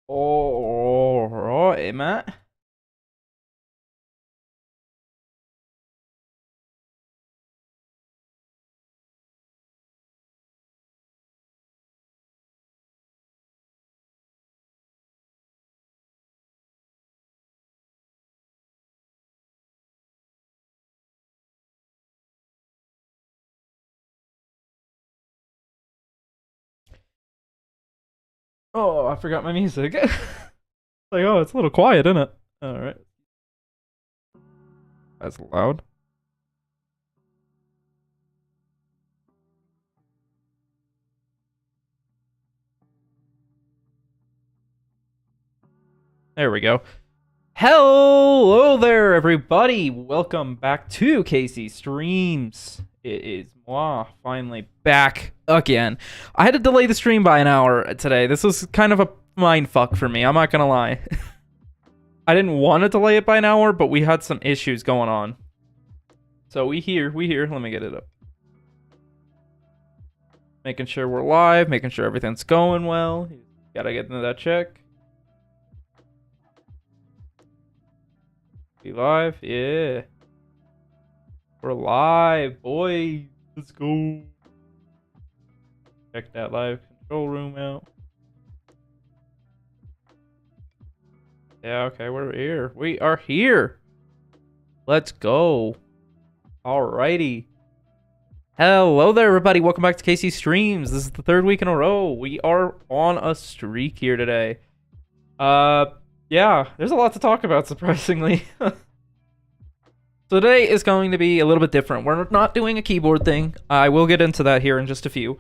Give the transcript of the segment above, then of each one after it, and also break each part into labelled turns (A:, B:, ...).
A: All right, Matt. Oh, I forgot my music. Like, oh, it's a little quiet, isn't it? All right. That's loud. There we go. Hello there, everybody. Welcome back to Casey Streams. It is moi, finally back again. I had to delay the stream by an hour today. This was kind of a mind fuck for me. I'm not gonna lie. I didn't want to delay it by an hour, but we had some issues going on. So we here. Let me get it up. Making sure we're live, making sure everything's going well. Gotta get into that check. Be live? Yeah. We're live, boy. Let's go. Check that live control room out. Yeah, okay, we're here. We are here. Let's go. Alrighty. Hello there, everybody. Welcome back to KC Streams. This is the third week in a row. We are on a streak here today. Yeah, there's a lot to talk about, surprisingly. So today is going to be a little bit different. We're not doing a keyboard thing. I will get into that here in just a few.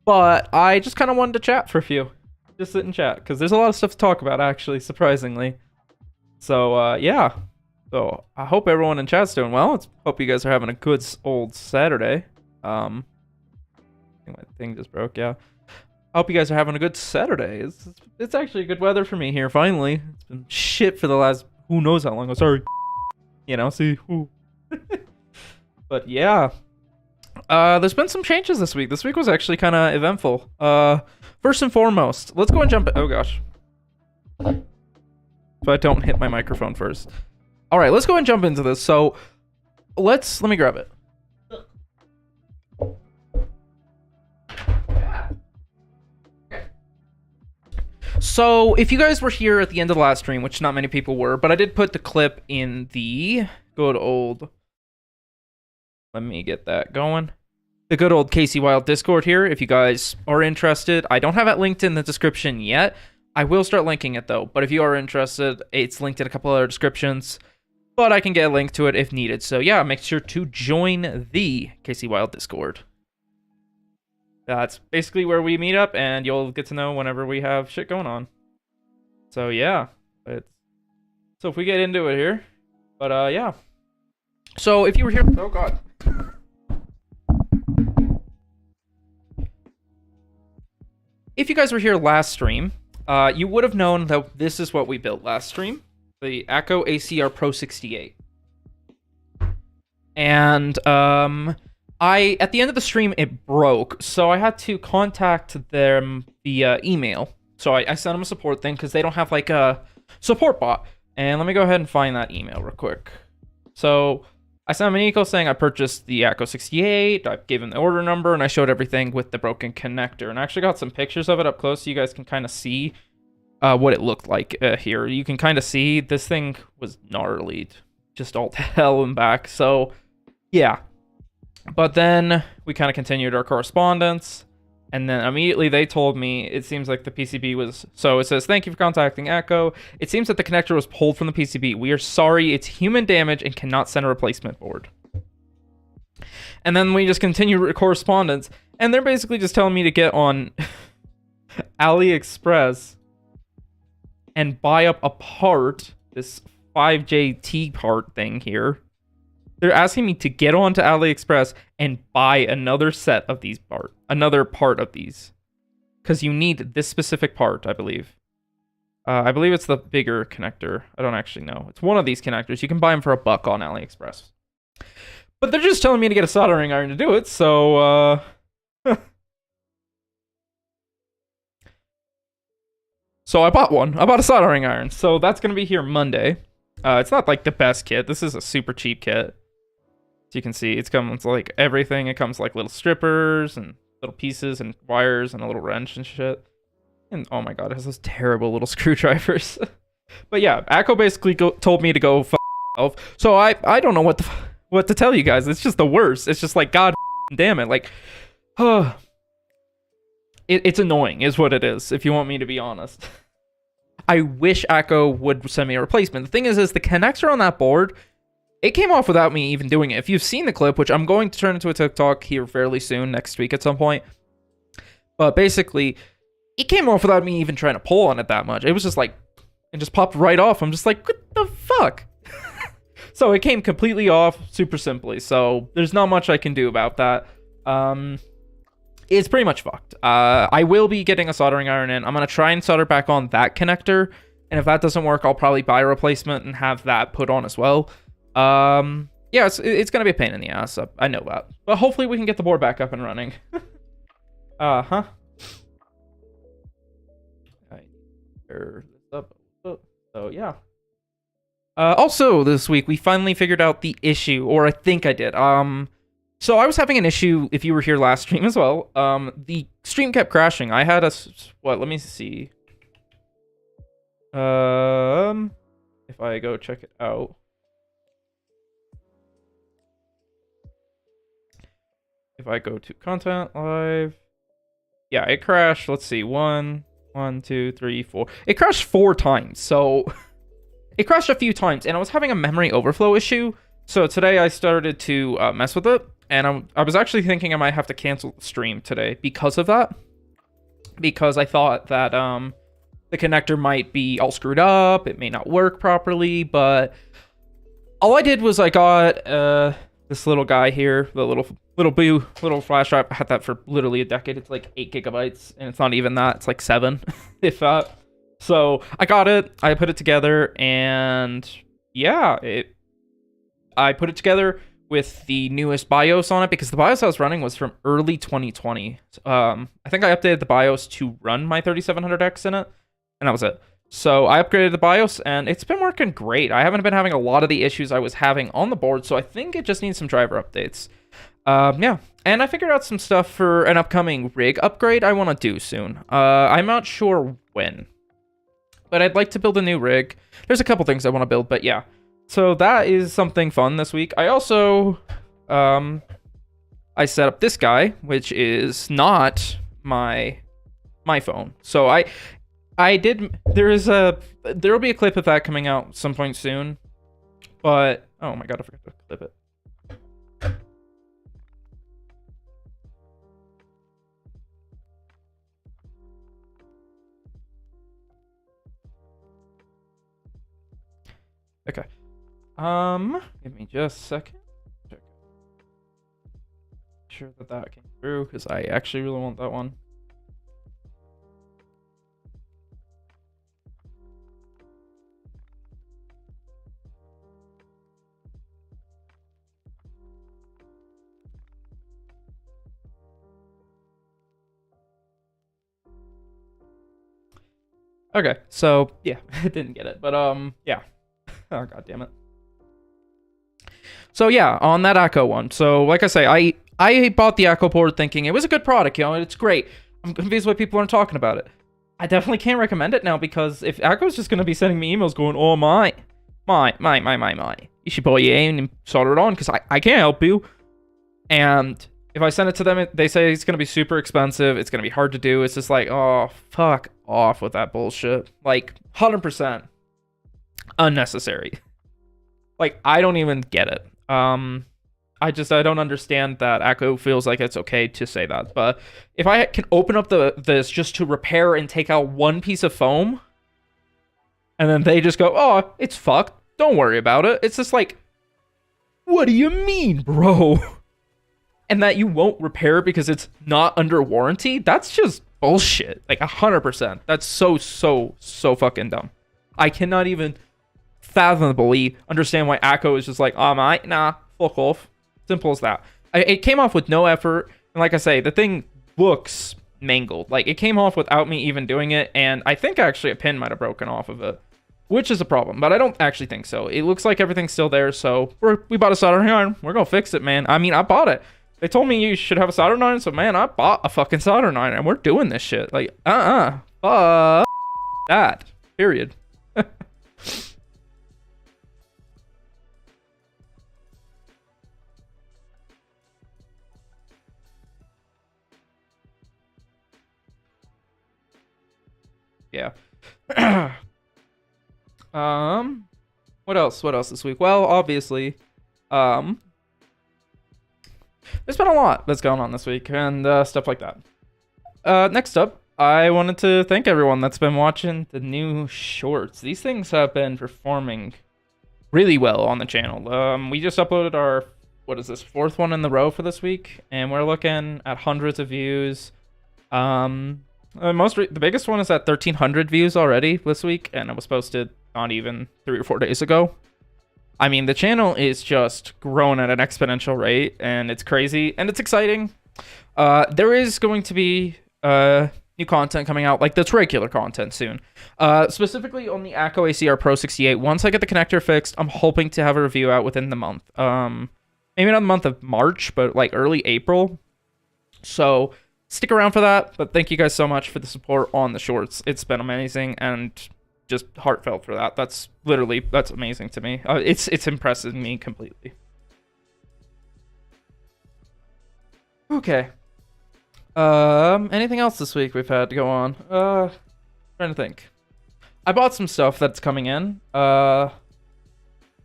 A: But I just kind of wanted to chat for a few. Just sit and chat, because there's a lot of stuff to talk about, actually, surprisingly. So, yeah. So, I hope everyone in chat's doing well. Hope you guys are having a good old Saturday. I think my thing just broke, yeah. I hope you guys are having a good Saturday. It's actually good weather for me here, finally. It's been shit for the last who knows how long. I'm sorry. You know, see? But yeah. There's been some changes this week. This week was actually kind of eventful. First and foremost, let's go and jump. Oh, gosh. If I don't hit my microphone first. All right, let's go and jump into this. So, let me grab it. So, if you guys were here at the end of the last stream, which not many people were, but I did put the clip in the good old... Let me get that going. The good old Casey Wild Discord here, if you guys are interested. I don't have it linked in the description yet. I will start linking it, though. But if you are interested, it's linked in a couple other descriptions. But I can get a link to it if needed. So, yeah, make sure to join the Casey Wild Discord. That's basically where we meet up, and you'll get to know whenever we have shit going on. So, yeah. So, if we get into it here. But, yeah. So, if you were here... Oh, God. If you guys were here last stream, you would have known that this is what we built last stream. The ACO ACR Pro 68. And, at the end of the stream, it broke, so I had to contact them via email. So I sent them a support thing, because they don't have, like, a support bot. And let me go ahead and find that email real quick. So, I sent them an email saying I purchased the ACO 68, I gave them the order number, and I showed everything with the broken connector. And I actually got some pictures of it up close, so you guys can kind of see what it looked like here. You can kind of see this thing was gnarly, just all to hell and back. So, yeah. But then we kind of continued our correspondence, and then immediately they told me it seems like the PCB was... So it says, thank you for contacting Echo. It seems that the connector was pulled from the PCB. We are sorry, it's human damage and cannot send a replacement board. And then we just continue correspondence, and they're basically just telling me to get on AliExpress and buy up a part, this 5JT part thing here. They're asking me to get onto AliExpress and buy another set of these another part of these. Because you need this specific part, I believe. I believe it's the bigger connector. I don't actually know. It's one of these connectors. You can buy them for $1 on AliExpress. But they're just telling me to get a soldering iron to do it, so, So I bought one. I bought a soldering iron. So that's going to be here Monday. It's not like the best kit. This is a super cheap kit. As you can see, it comes like everything. It comes like little strippers and little pieces and wires and a little wrench and shit. And oh my god, it has those terrible little screwdrivers. But yeah, Akko basically told me to go f myself. So I don't know what to tell you guys. It's just the worst. It's just like, god damn it. Like, it's annoying is what it is, if you want me to be honest. I wish Akko would send me a replacement. The thing is the connector on that board, it came off without me even doing it. If you've seen the clip, which I'm going to turn into a TikTok here fairly soon, next week at some point. But basically, it came off without me even trying to pull on it that much. It was just like, it just popped right off. I'm just like, what the fuck? So it came completely off super simply. So there's not much I can do about that. It's pretty much fucked. I will be getting a soldering iron in. I'm going to try and solder back on that connector. And if that doesn't work, I'll probably buy a replacement and have that put on as well. Yeah, it's going to be a pain in the ass. I know that. But hopefully we can get the board back up and running. Uh-huh. I this up. So, yeah. Also, this week, we finally figured out the issue, or I think I did. So I was having an issue, if you were here last stream as well. The stream kept crashing. I had let me see. If I go check it out. If I go to content live. Yeah, it crashed. Let's see. 1, 2, 3, 4. It crashed 4 times. So it crashed a few times, and I was having a memory overflow issue. So today I started to mess with it. And I was actually thinking I might have to cancel the stream today because of that. Because I thought that the connector might be all screwed up. It may not work properly. But all I did was I got this little guy here. The little flash drive. I had that for literally a decade. It's like 8 gigabytes. And it's not even that. It's like 7, if that. So I got it. I put it together. And yeah, I put it together with the newest BIOS on it, because the BIOS I was running was from early 2020. I think I updated the BIOS to run my 3700X in it, and that was it. So I upgraded the BIOS, and it's been working great. I haven't been having a lot of the issues I was having on the board, so I think it just needs some driver updates. Yeah, and I figured out some stuff for an upcoming rig upgrade I want to do soon. I'm not sure when, but I'd like to build a new rig. There's a couple things I want to build, but yeah. So that is something fun this week. I also, I set up this guy, which is not my phone. So there will be a clip of that coming out some point soon. But, oh my god, I forgot to clip it. Okay. Give me just a second. Check. Sure that came through, because I actually really want that one. Okay, so yeah, I didn't get it, but yeah. Oh god damn it. So yeah, on that Akko one. So like I say, I bought the Akko board thinking it was a good product, you know, it's great. I'm confused why people aren't talking about it. I definitely can't recommend it now, because if Akko's just gonna be sending me emails going, oh my, you should buy your own and solder it on, because I can't help you. And if I send it to them, they say it's gonna be super expensive, it's gonna be hard to do. It's just like, oh, fuck off with that bullshit. Like, 100% unnecessary. Like, I don't even get it. I don't understand that Akko feels like it's okay to say that. But if I can open up this just to repair and take out one piece of foam, and then they just go, oh, it's fucked, don't worry about it. It's just like, what do you mean, bro? And that you won't repair because it's not under warranty? That's just bullshit. Like, 100%. That's so fucking dumb. I cannot even fathomably understand why Akko is just like, oh my, nah, fuck off. Simple as that. It came off with no effort, and like I say, the thing looks mangled. Like, it came off without me even doing it, and I think actually a pin might have broken off of it, which is a problem, but I don't actually think so. It looks like everything's still there, so we bought a soldering iron. We're gonna fix it, man. I mean, I bought it. They told me you should have a soldering iron, so man, I bought a fucking soldering iron, and we're doing this shit. Like, fuck that. Period. Yeah. What else? What else this week? Well, obviously, there's been a lot that's going on this week and stuff like that. Next up, I wanted to thank everyone that's been watching the new shorts. These things have been performing really well on the channel. We just uploaded our, what is this, 4th one in the row for this week, and we're looking at hundreds of views. The biggest one is at 1,300 views already this week, and it was posted not even 3 or 4 days ago. I mean, the channel is just growing at an exponential rate, and it's crazy, and it's exciting. There is going to be new content coming out, like that's regular content soon. Specifically on the ACO ACR Pro 68. Once I get the connector fixed, I'm hoping to have a review out within the month. Maybe not the month of March, but like early April. So stick around for that, but thank you guys so much for the support on the shorts. It's been amazing and just heartfelt for that. That's amazing to me. It's impressing me completely. Okay. Anything else this week we've had to go on? Trying to think. I bought some stuff that's coming in. I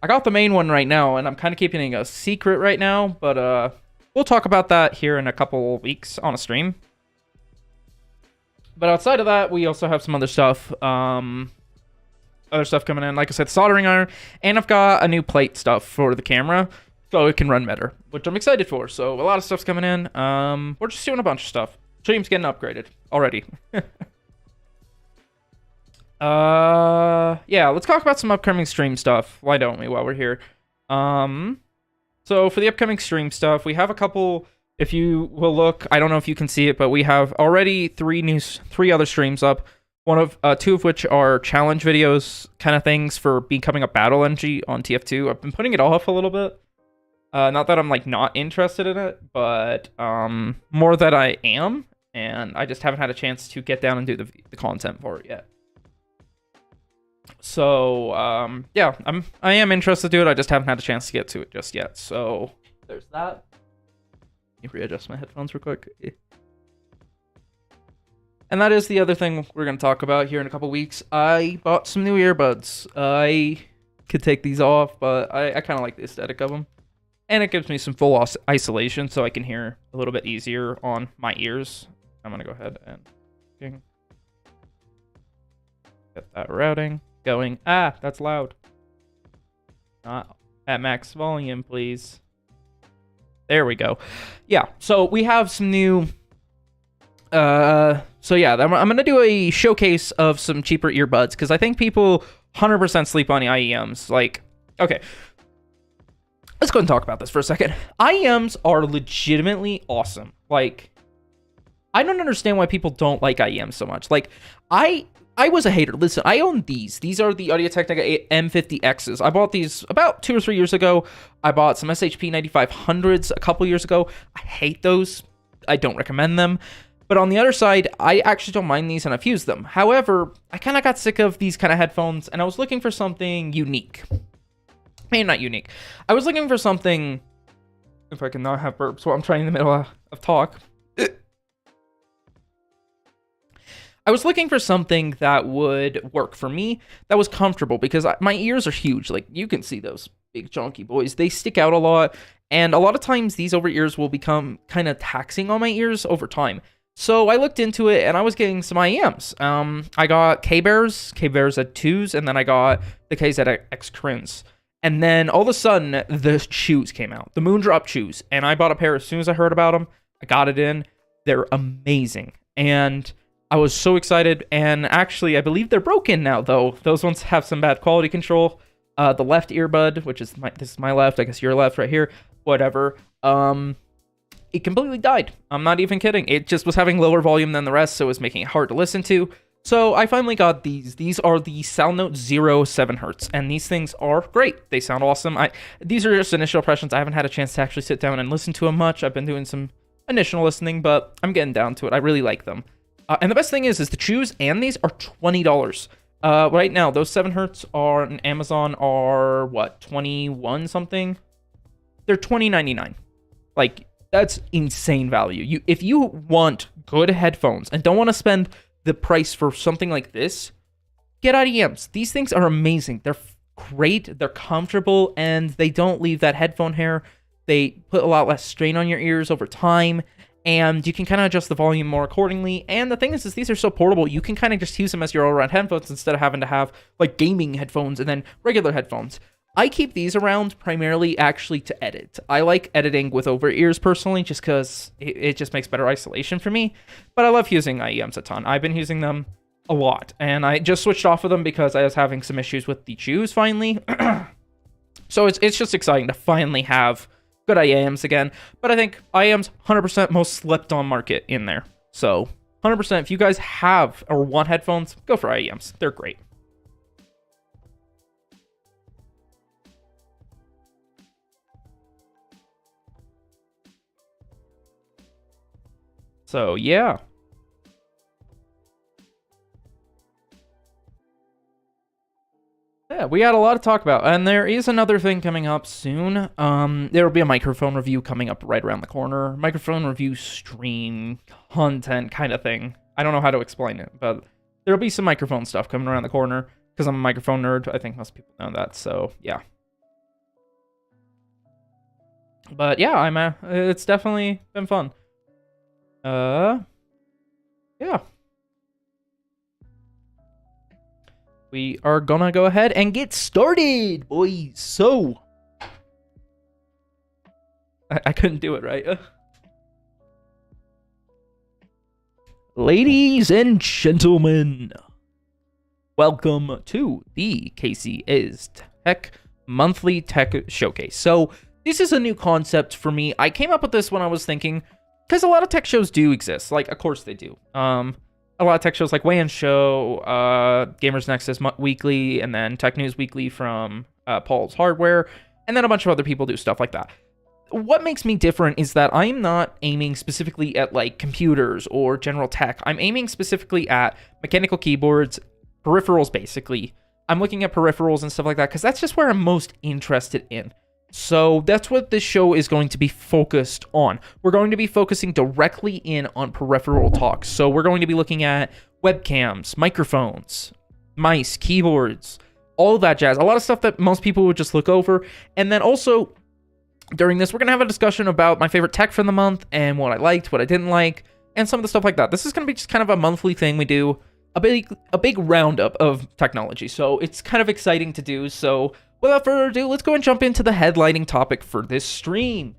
A: got the main one right now, and I'm kind of keeping it a secret right now, but we'll talk about that here in a couple weeks on a stream. But outside of that, we also have some other stuff. Coming in. Like I said, soldering iron. And I've got a new plate stuff for the camera, so it can run better, which I'm excited for. So a lot of stuff's coming in. We're just doing a bunch of stuff. Stream's getting upgraded already. Yeah, let's talk about some upcoming stream stuff. Why don't we, while we're here? So for the upcoming stream stuff, we have a couple. If you will look, I don't know if you can see it, but we have already three other streams up. Two of which are challenge videos, kind of things for becoming a battle NG on TF2. I've been putting it off a little bit. Not that I'm like not interested in it, but more that I am, and I just haven't had a chance to get down and do the content for it yet. So yeah, I am interested to do it. I just haven't had a chance to get to it just yet. So there's that. Let me readjust my headphones real quick. And that is the other thing we're going to talk about here in a couple weeks. I bought some new earbuds. I could take these off, but I kind of like the aesthetic of them. And it gives me some full isolation, so I can hear a little bit easier on my ears. I'm going to go ahead and get that routing going. Ah, that's loud. Not at max volume, please. There we go. Yeah, so we have some new... So yeah, I'm going to do a showcase of some cheaper earbuds, because I think people 100% sleep on the IEMs. Like, okay. Let's go and talk about this for a second. IEMs are legitimately awesome. Like, I don't understand why people don't like IEMs so much. Like, I was a hater. Listen, I own these. These are the Audio-Technica M50Xs. I bought these about 2 or 3 years ago. I bought some SHP 9500s a couple years ago. I hate those. I don't recommend them. But on the other side, I actually don't mind these and I've used them. However, I kind of got sick of these kind of headphones and I was looking for something unique. Maybe not unique. I was looking for something, if I can not have burps while I'm trying in the middle of talk. I was looking for something that would work for me, that was comfortable, because my ears are huge. Like, you can see those big chunky boys. They stick out a lot, and a lot of times these over-ears will become kind of taxing on my ears over time. So I looked into it, and I was getting some IEMs. I got K-Bears at 2s, and then I got the KZX Crins. And then all of a sudden, the shoes came out, the Moondrop shoes. And I bought a pair as soon as I heard about them. I got it in. They're amazing. And I was so excited. And actually, I believe they're broken now, though. Those ones have some bad quality control. The left earbud, which is this is my left, I guess your left right here, whatever. it completely died. I'm not even kidding. It just was having lower volume than the rest, so it was making it hard to listen to. So I finally got these. These are the SoundNote Zero 7Hz, and these things are great. They sound awesome. These are just initial impressions. I haven't had a chance to actually sit down and listen to them much. I've been doing some initial listening, but I'm getting down to it. I really like them. And the best thing is the chews and these are $20. Right now, those 7Hz are on Amazon are what, 21 something? They're $20.99. Like, that's insane value. If you want good headphones and don't want to spend the price for something like this, get IEMs. These things are amazing. They're great, they're comfortable, and they don't leave that headphone hair. They put a lot less strain on your ears over time, and you can kind of adjust the volume more accordingly. And the thing is these are so portable, you can kind of just use them as your all-around headphones instead of having to have like gaming headphones and then regular headphones. I keep these around primarily actually to edit. I like editing with over ears personally, just because it just makes better isolation for me. But I love using IEMs a ton. I've been using them a lot, and I just switched off of them because I was having some issues with the chews finally. So it's just exciting to finally have good IEMs again. But I think IEMs 100% most slept on market in there. So 100%, if you guys have or want headphones, go for IEMs. They're great. So, yeah. Yeah, we had a lot to talk about, and there is another thing coming up soon. There will be a microphone review coming up right around the corner. Microphone review stream content kind of thing. I don't know how to explain it, but there'll be some microphone stuff coming around the corner, because I'm a microphone nerd. I think most people know that, so, yeah. But, yeah, it's definitely been fun. Yeah. We are gonna go ahead and get started, boys. So, I couldn't do it right. Ladies and gentlemen, welcome to the Casey is Tech Monthly Tech Showcase. So, this is a new concept for me. I came up with this when I was thinking, because a lot of tech shows do exist. Like, of course they do. A lot of tech shows like WAN Show, Gamers Nexus Weekly, and then Tech News Weekly from Paul's Hardware, and then a bunch of other people do stuff like that. What makes me different is that I'm not aiming specifically at like computers or general tech. I'm aiming specifically at mechanical keyboards, peripherals basically. I'm looking at peripherals and stuff like that because that's just where I'm most interested in. So that's what this show is going to be focused on. We're going to be focusing directly in on peripheral talk. So we're going to be looking at webcams, microphones, mice, keyboards, all that jazz. A lot of stuff that most people would just look over. And then also, during this, we're going to have a discussion about my favorite tech from the month and what I liked, what I didn't like, and some of the stuff like that. This is going to be just kind of a monthly thing we do, a big roundup of technology. So it's kind of exciting to do. So without further ado, let's go and jump into the headlining topic for this stream.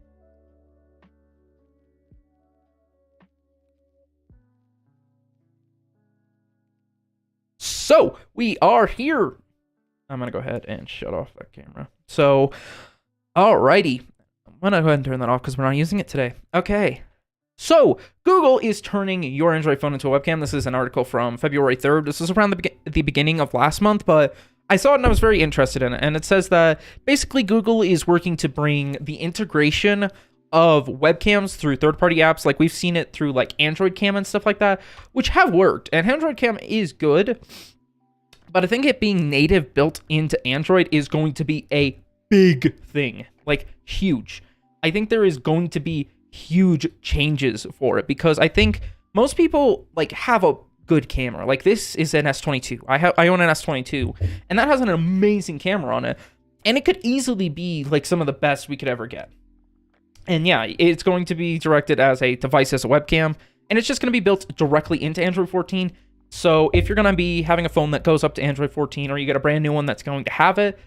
A: So, we are here. I'm going to go ahead and shut off that camera. So, alrighty. I'm going to go ahead and turn that off because we're not using it today. Okay. So, Google is turning your Android phone into a webcam. This is an article from February 3rd. This is around the beginning of last month, but I saw it and I was very interested in it. And it says that basically Google is working to bring the integration of webcams through third-party apps. Like we've seen it through like Android Cam and stuff like that, which have worked. And Android Cam is good, but I think it being native built into Android is going to be a big thing, like huge. I think there is going to be huge changes for it because I think most people like have a good camera. Like this is an S22. I own an S22 and that has an amazing camera on it, and it could easily be like some of the best we could ever get. And yeah, it's going to be directed as a device as a webcam, and it's just going to be built directly into Android 14. So if you're going to be having a phone that goes up to Android 14 or you get a brand new one that's going to have it,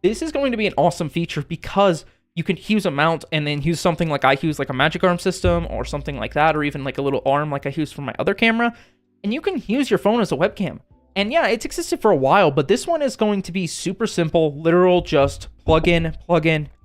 A: this is going to be an awesome feature because you can use a mount and then use something like I use, like a Magic Arm system or something like that, or even like a little arm like I use for my other camera. And you can use your phone as a webcam. And yeah, it's existed for a while, but this one is going to be super simple, literal, just plug in,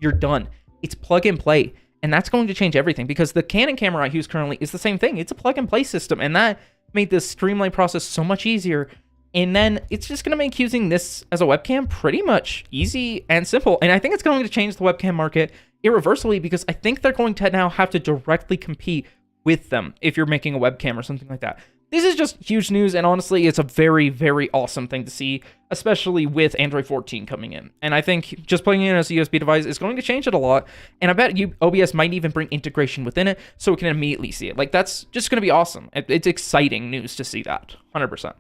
A: you're done. It's plug and play. And that's going to change everything because the Canon camera I use currently is the same thing. It's a plug and play system, and that made the Streamlight process so much easier. And then it's just going to make using this as a webcam pretty much easy and simple. And I think it's going to change the webcam market irreversibly because I think they're going to now have to directly compete with them if you're making a webcam or something like that. This is just huge news, and honestly, it's a very, very awesome thing to see, especially with Android 14 coming in. And I think just plugging it in as a USB device is going to change it a lot, and I bet OBS might even bring integration within it so we can immediately see it. Like, that's just going to be awesome. It's exciting news to see that, 100%.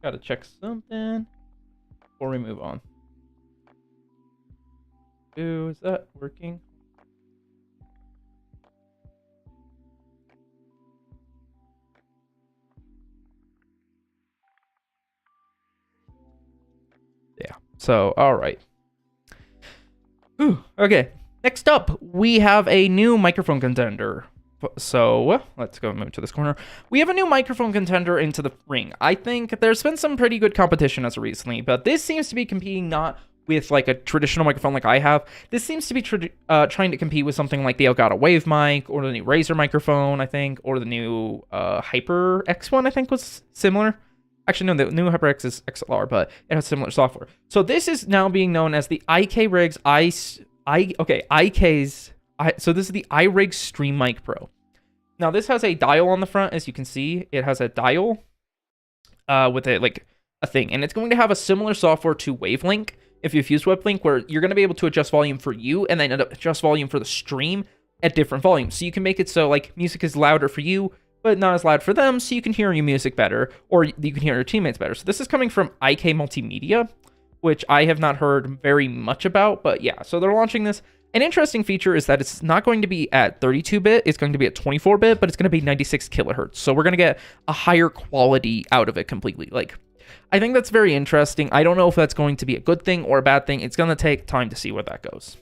A: Gotta check something before we move on. Ooh, is that working? Yeah. So, all right. Ooh, okay. Next up, we have a new microphone contender. So let's go move to this corner. We have a new microphone contender into the ring. I think there's been some pretty good competition as of recently, but this seems to be competing not with like a traditional microphone like I have. This seems to be trying to compete with something like the Elgato Wave mic or the new Razer microphone, I think, or the new HyperX one, I think was similar. Actually, no, the new HyperX is XLR, but it has similar software. So this is now being known as the iKrigs so this is the iRig Stream Mic Pro. Now this has a dial on the front, as you can see. It has a dial with a thing, and it's going to have a similar software to Wavelink if you've used WebLink, where you're going to be able to adjust volume for you and then adjust volume for the stream at different volumes. So you can make it so like music is louder for you, but not as loud for them, so you can hear your music better, or you can hear your teammates better. So this is coming from IK Multimedia, which I have not heard very much about, but yeah, so they're launching this. An interesting feature is that it's not going to be at 32-bit, it's going to be at 24-bit, but it's going to be 96 kilohertz. So we're going to get a higher quality out of it completely. Like, I think that's very interesting. I don't know if that's going to be a good thing or a bad thing. It's going to take time to see where that goes.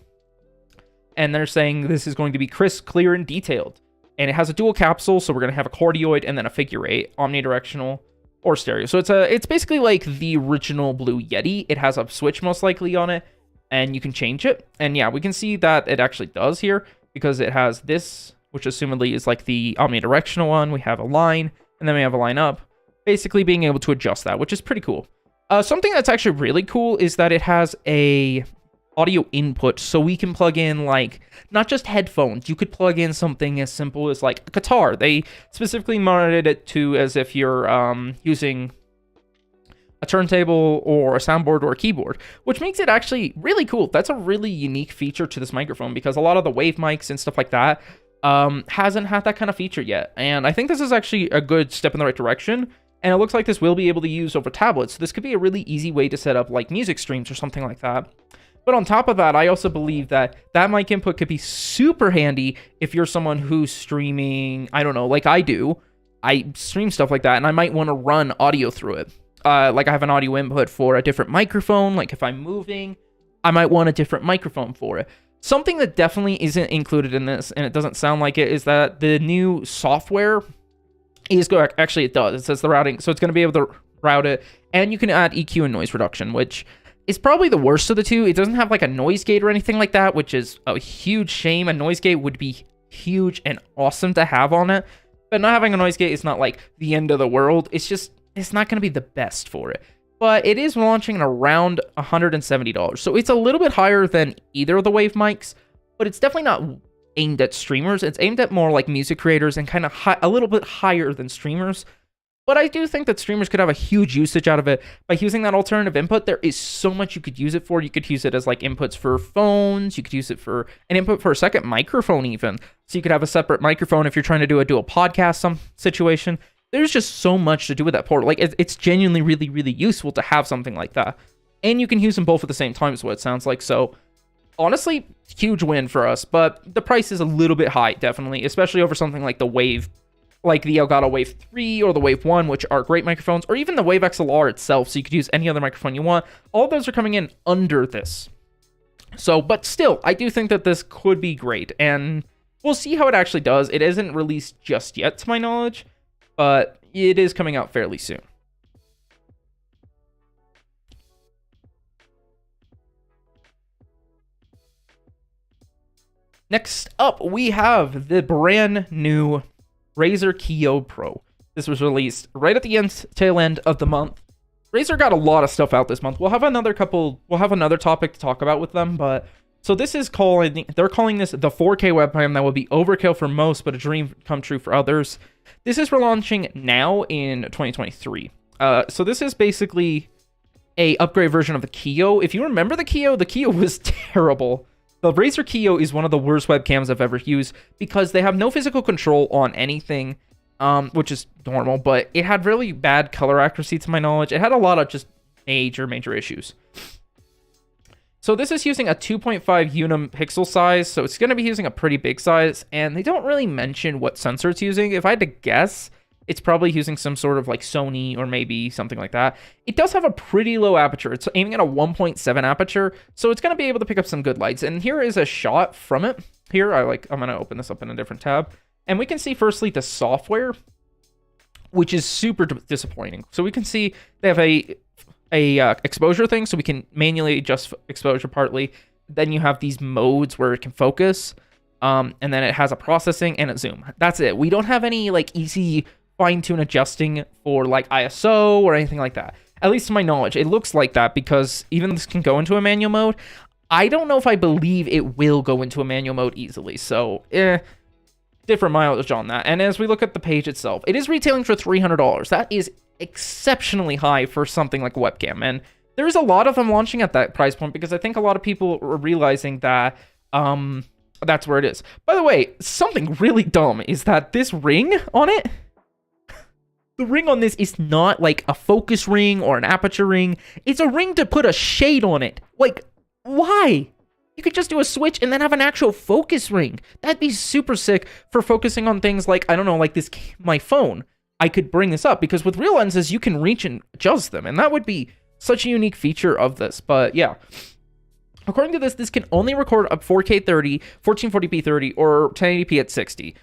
A: And they're saying this is going to be crisp, clear, and detailed. And it has a dual capsule, so we're going to have a cardioid and then a figure 8, omnidirectional or stereo. So it's basically like the original Blue Yeti. It has a switch most likely on it, and you can change it. And yeah, we can see that it actually does here because it has this, which assumedly is like the omnidirectional one. We have a line, and then we have a line up, basically being able to adjust that, which is pretty cool. Something that's actually really cool is that it has a audio input, so we can plug in like not just headphones. You could plug in something as simple as like a guitar. They specifically modded it to as if you're using a turntable or a soundboard or a keyboard, which makes it actually really cool. That's a really unique feature to this microphone because a lot of the Wave mics and stuff like that hasn't had that kind of feature yet. And I think this is actually a good step in the right direction. And it looks like this will be able to use over tablets. So this could be a really easy way to set up like music streams or something like that. But on top of that, I also believe that that mic input could be super handy if you're someone who's streaming, I don't know, like I do. I stream stuff like that, and I might want to run audio through it. Like I have an audio input for a different microphone. Like if I'm moving, I might want a different microphone for it. Something that definitely isn't included in this, and it doesn't sound like it, is that the new software is going. Actually, it does. It says the routing, so it's going to be able to route it, and you can add EQ and noise reduction, which is probably the worst of the two. It doesn't have like a noise gate or anything like that, which is a huge shame. A noise gate would be huge and awesome to have on it, but not having a noise gate is not like the end of the world. It's just, it's not going to be the best for it. But it is launching at around $170. So it's a little bit higher than either of the Wave mics, but it's definitely not aimed at streamers. It's aimed at more like music creators and kind of a little bit higher than streamers. But I do think that streamers could have a huge usage out of it by using that alternative input. There is so much you could use it for. You could use it as like inputs for phones. You could use it for an input for a second microphone even. So you could have a separate microphone if you're trying to do a dual podcast some situation. There's just so much to do with that port. Like it's genuinely really, really useful to have something like that. And you can use them both at the same time is what it sounds like. So honestly, huge win for us. But the price is a little bit high, definitely, especially over something like the Wave, like the Elgato Wave 3 or the Wave 1, which are great microphones, or even the Wave XLR itself, so you could use any other microphone you want. All of those are coming in under this. So, but still, I do think that this could be great. And We'll see how it actually does. It isn't released just yet, to my knowledge, but it is coming out fairly soon. Next up, we have the brand new Razer Kiyo Pro. This was released right at the tail end of the month. Razer got a lot of stuff out this month. We'll have another topic to talk about with them, but so this is they're calling this the 4K webcam that will be overkill for most, but a dream come true for others. This is relaunching now in 2023. So this is basically a upgrade version of the Kiyo. If you remember the Kiyo was terrible. The Razer Kiyo is one of the worst webcams I've ever used because they have no physical control on anything, which is normal, but it had really bad color accuracy to my knowledge. It had a lot of just major issues. So this is using a 2.5 unum pixel size, so it's going to be using a pretty big size, and they don't really mention what sensor it's using. If I had to guess, it's probably using some sort of like Sony or maybe something like that. It does have a pretty low aperture. It's aiming at a 1.7 aperture, so it's going to be able to pick up some good lights. And here is a shot from it. Here, I'm going to open this up in a different tab. And we can see firstly the software, which is super disappointing. So we can see they have a exposure thing, so we can manually adjust exposure partly. Then you have these modes where it can focus. And then it has a processing and a zoom. That's it. We don't have any like easy fine-tune adjusting for like ISO or anything like that. At least to my knowledge, it looks like that because even this can go into a manual mode. I don't know if I believe it will go into a manual mode easily. So, different mileage on that. And as we look at the page itself, it is retailing for $300. That is exceptionally high for something like a webcam. And there's a lot of them launching at that price point because I think a lot of people are realizing that that's where it is. By the way, something really dumb is that this ring on it, the ring on this is not like a focus ring or an aperture ring. It's a ring to put a shade on it. Like, why? You could just do a switch and then have an actual focus ring. That'd be super sick for focusing on things like, I don't know, like this, my phone. I could bring this up because with real lenses, you can reach and adjust them. And that would be such a unique feature of this. But yeah. According to this can only record up 4K 30, 1440p 30, or 1080p at 60.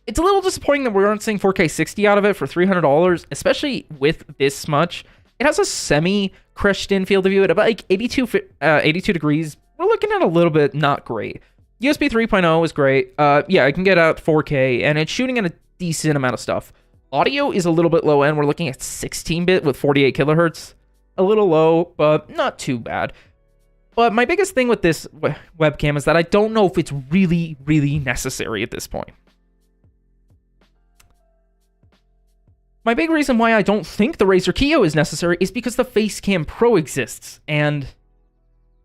A: It's a little disappointing that we aren't seeing 4K 60 out of it for $300, especially with this much. It has a semi-crushed in field of view at about like 82 degrees. We're looking at a little bit not great. USB 3.0 is great. Yeah, it can get out 4K, and it's shooting at a decent amount of stuff. Audio is a little bit low end. We're looking at 16-bit with 48 kilohertz. A little low, but not too bad. But my biggest thing with this webcam is that I don't know if it's really necessary at this point. My big reason why I don't think the Razer Kiyo is necessary is because the Facecam Pro exists. And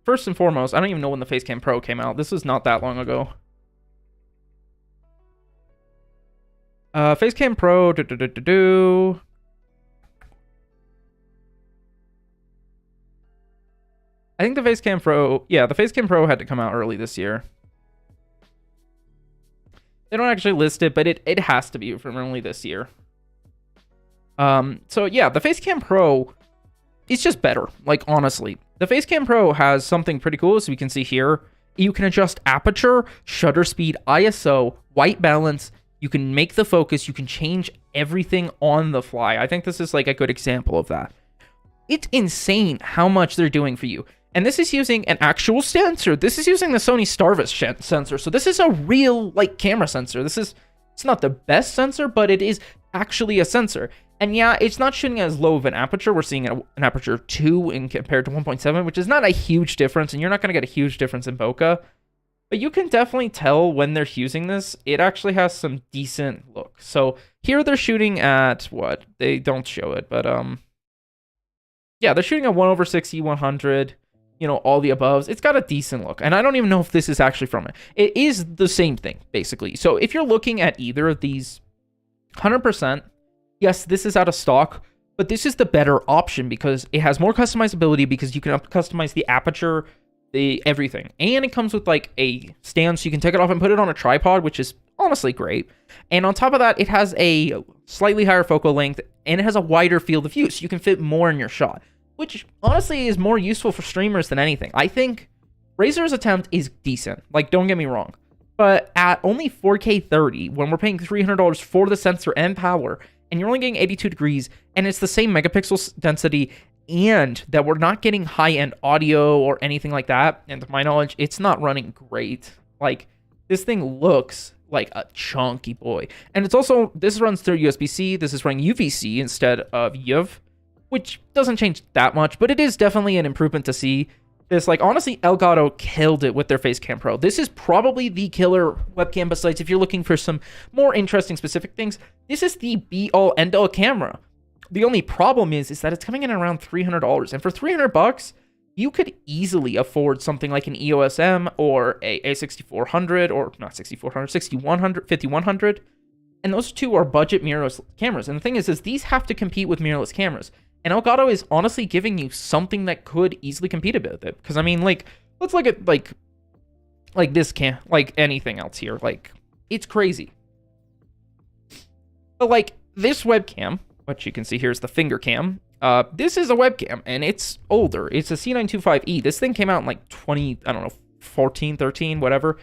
A: first and foremost, I don't even know when the Facecam Pro came out. This was not that long ago. Facecam Pro, I think the Facecam Pro, yeah, the Facecam Pro had to come out early this year. They don't actually list it, but it has to be from early this year. So yeah, the Facecam Pro is just better, like honestly. The Facecam Pro has something pretty cool, as we can see here. You can adjust aperture, shutter speed, ISO, white balance. You can make the focus, you can change everything on the fly. I think this is like a good example of that. It's insane how much they're doing for you. And this is using an actual sensor. This is using the Sony Starvis sensor. So this is a real like camera sensor. It's not the best sensor, but it is actually a sensor. And yeah, it's not shooting as low of an aperture. We're seeing an aperture 2 in compared to 1.7, which is not a huge difference. And you're not going to get a huge difference in bokeh. But you can definitely tell when they're using this, it actually has some decent look. So here they're shooting at what? They don't show it, but yeah, they're shooting at 1/60, 100, you know, all the aboves. It's got a decent look. And I don't even know if this is actually from it. It is the same thing, basically. So if you're looking at either of these, 100%, yes, this is out of stock, but this is the better option because it has more customizability because you can customize the aperture, the everything. And it comes with like a stand so you can take it off and put it on a tripod, which is honestly great. And on top of that, it has a slightly higher focal length and it has a wider field of view so you can fit more in your shot, which honestly is more useful for streamers than anything. I think Razer's attempt is decent. Like, don't get me wrong. But at only 4K 30, when we're paying $300 for the sensor and power, and you're only getting 82 degrees, and it's the same megapixel density, and that we're not getting high-end audio or anything like that, and to my knowledge, it's not running great. Like, this thing looks like a chunky boy. And it's also, this runs through USB-C, this is running UVC instead of UV, which doesn't change that much, but it is definitely an improvement to see. This, like, honestly, Elgato killed it with their Facecam Pro. This is probably the killer webcam, besides if you're looking for some more interesting specific things. This is the be-all, end-all camera. The only problem is that it's coming in around $300. And for $300, you could easily afford something like an EOS M or a A6400, or not 6400, 6100, 5100. And those two are budget mirrorless cameras. And the thing is these have to compete with mirrorless cameras. And Elgato is honestly giving you something that could easily compete with it. Because, I mean, like, let's look at, like this cam, like anything else here. Like, it's crazy. But, like, this webcam, which you can see here is the finger cam. This is a webcam, and it's older. It's a C925E. This thing came out in, like, 14, 13, whatever.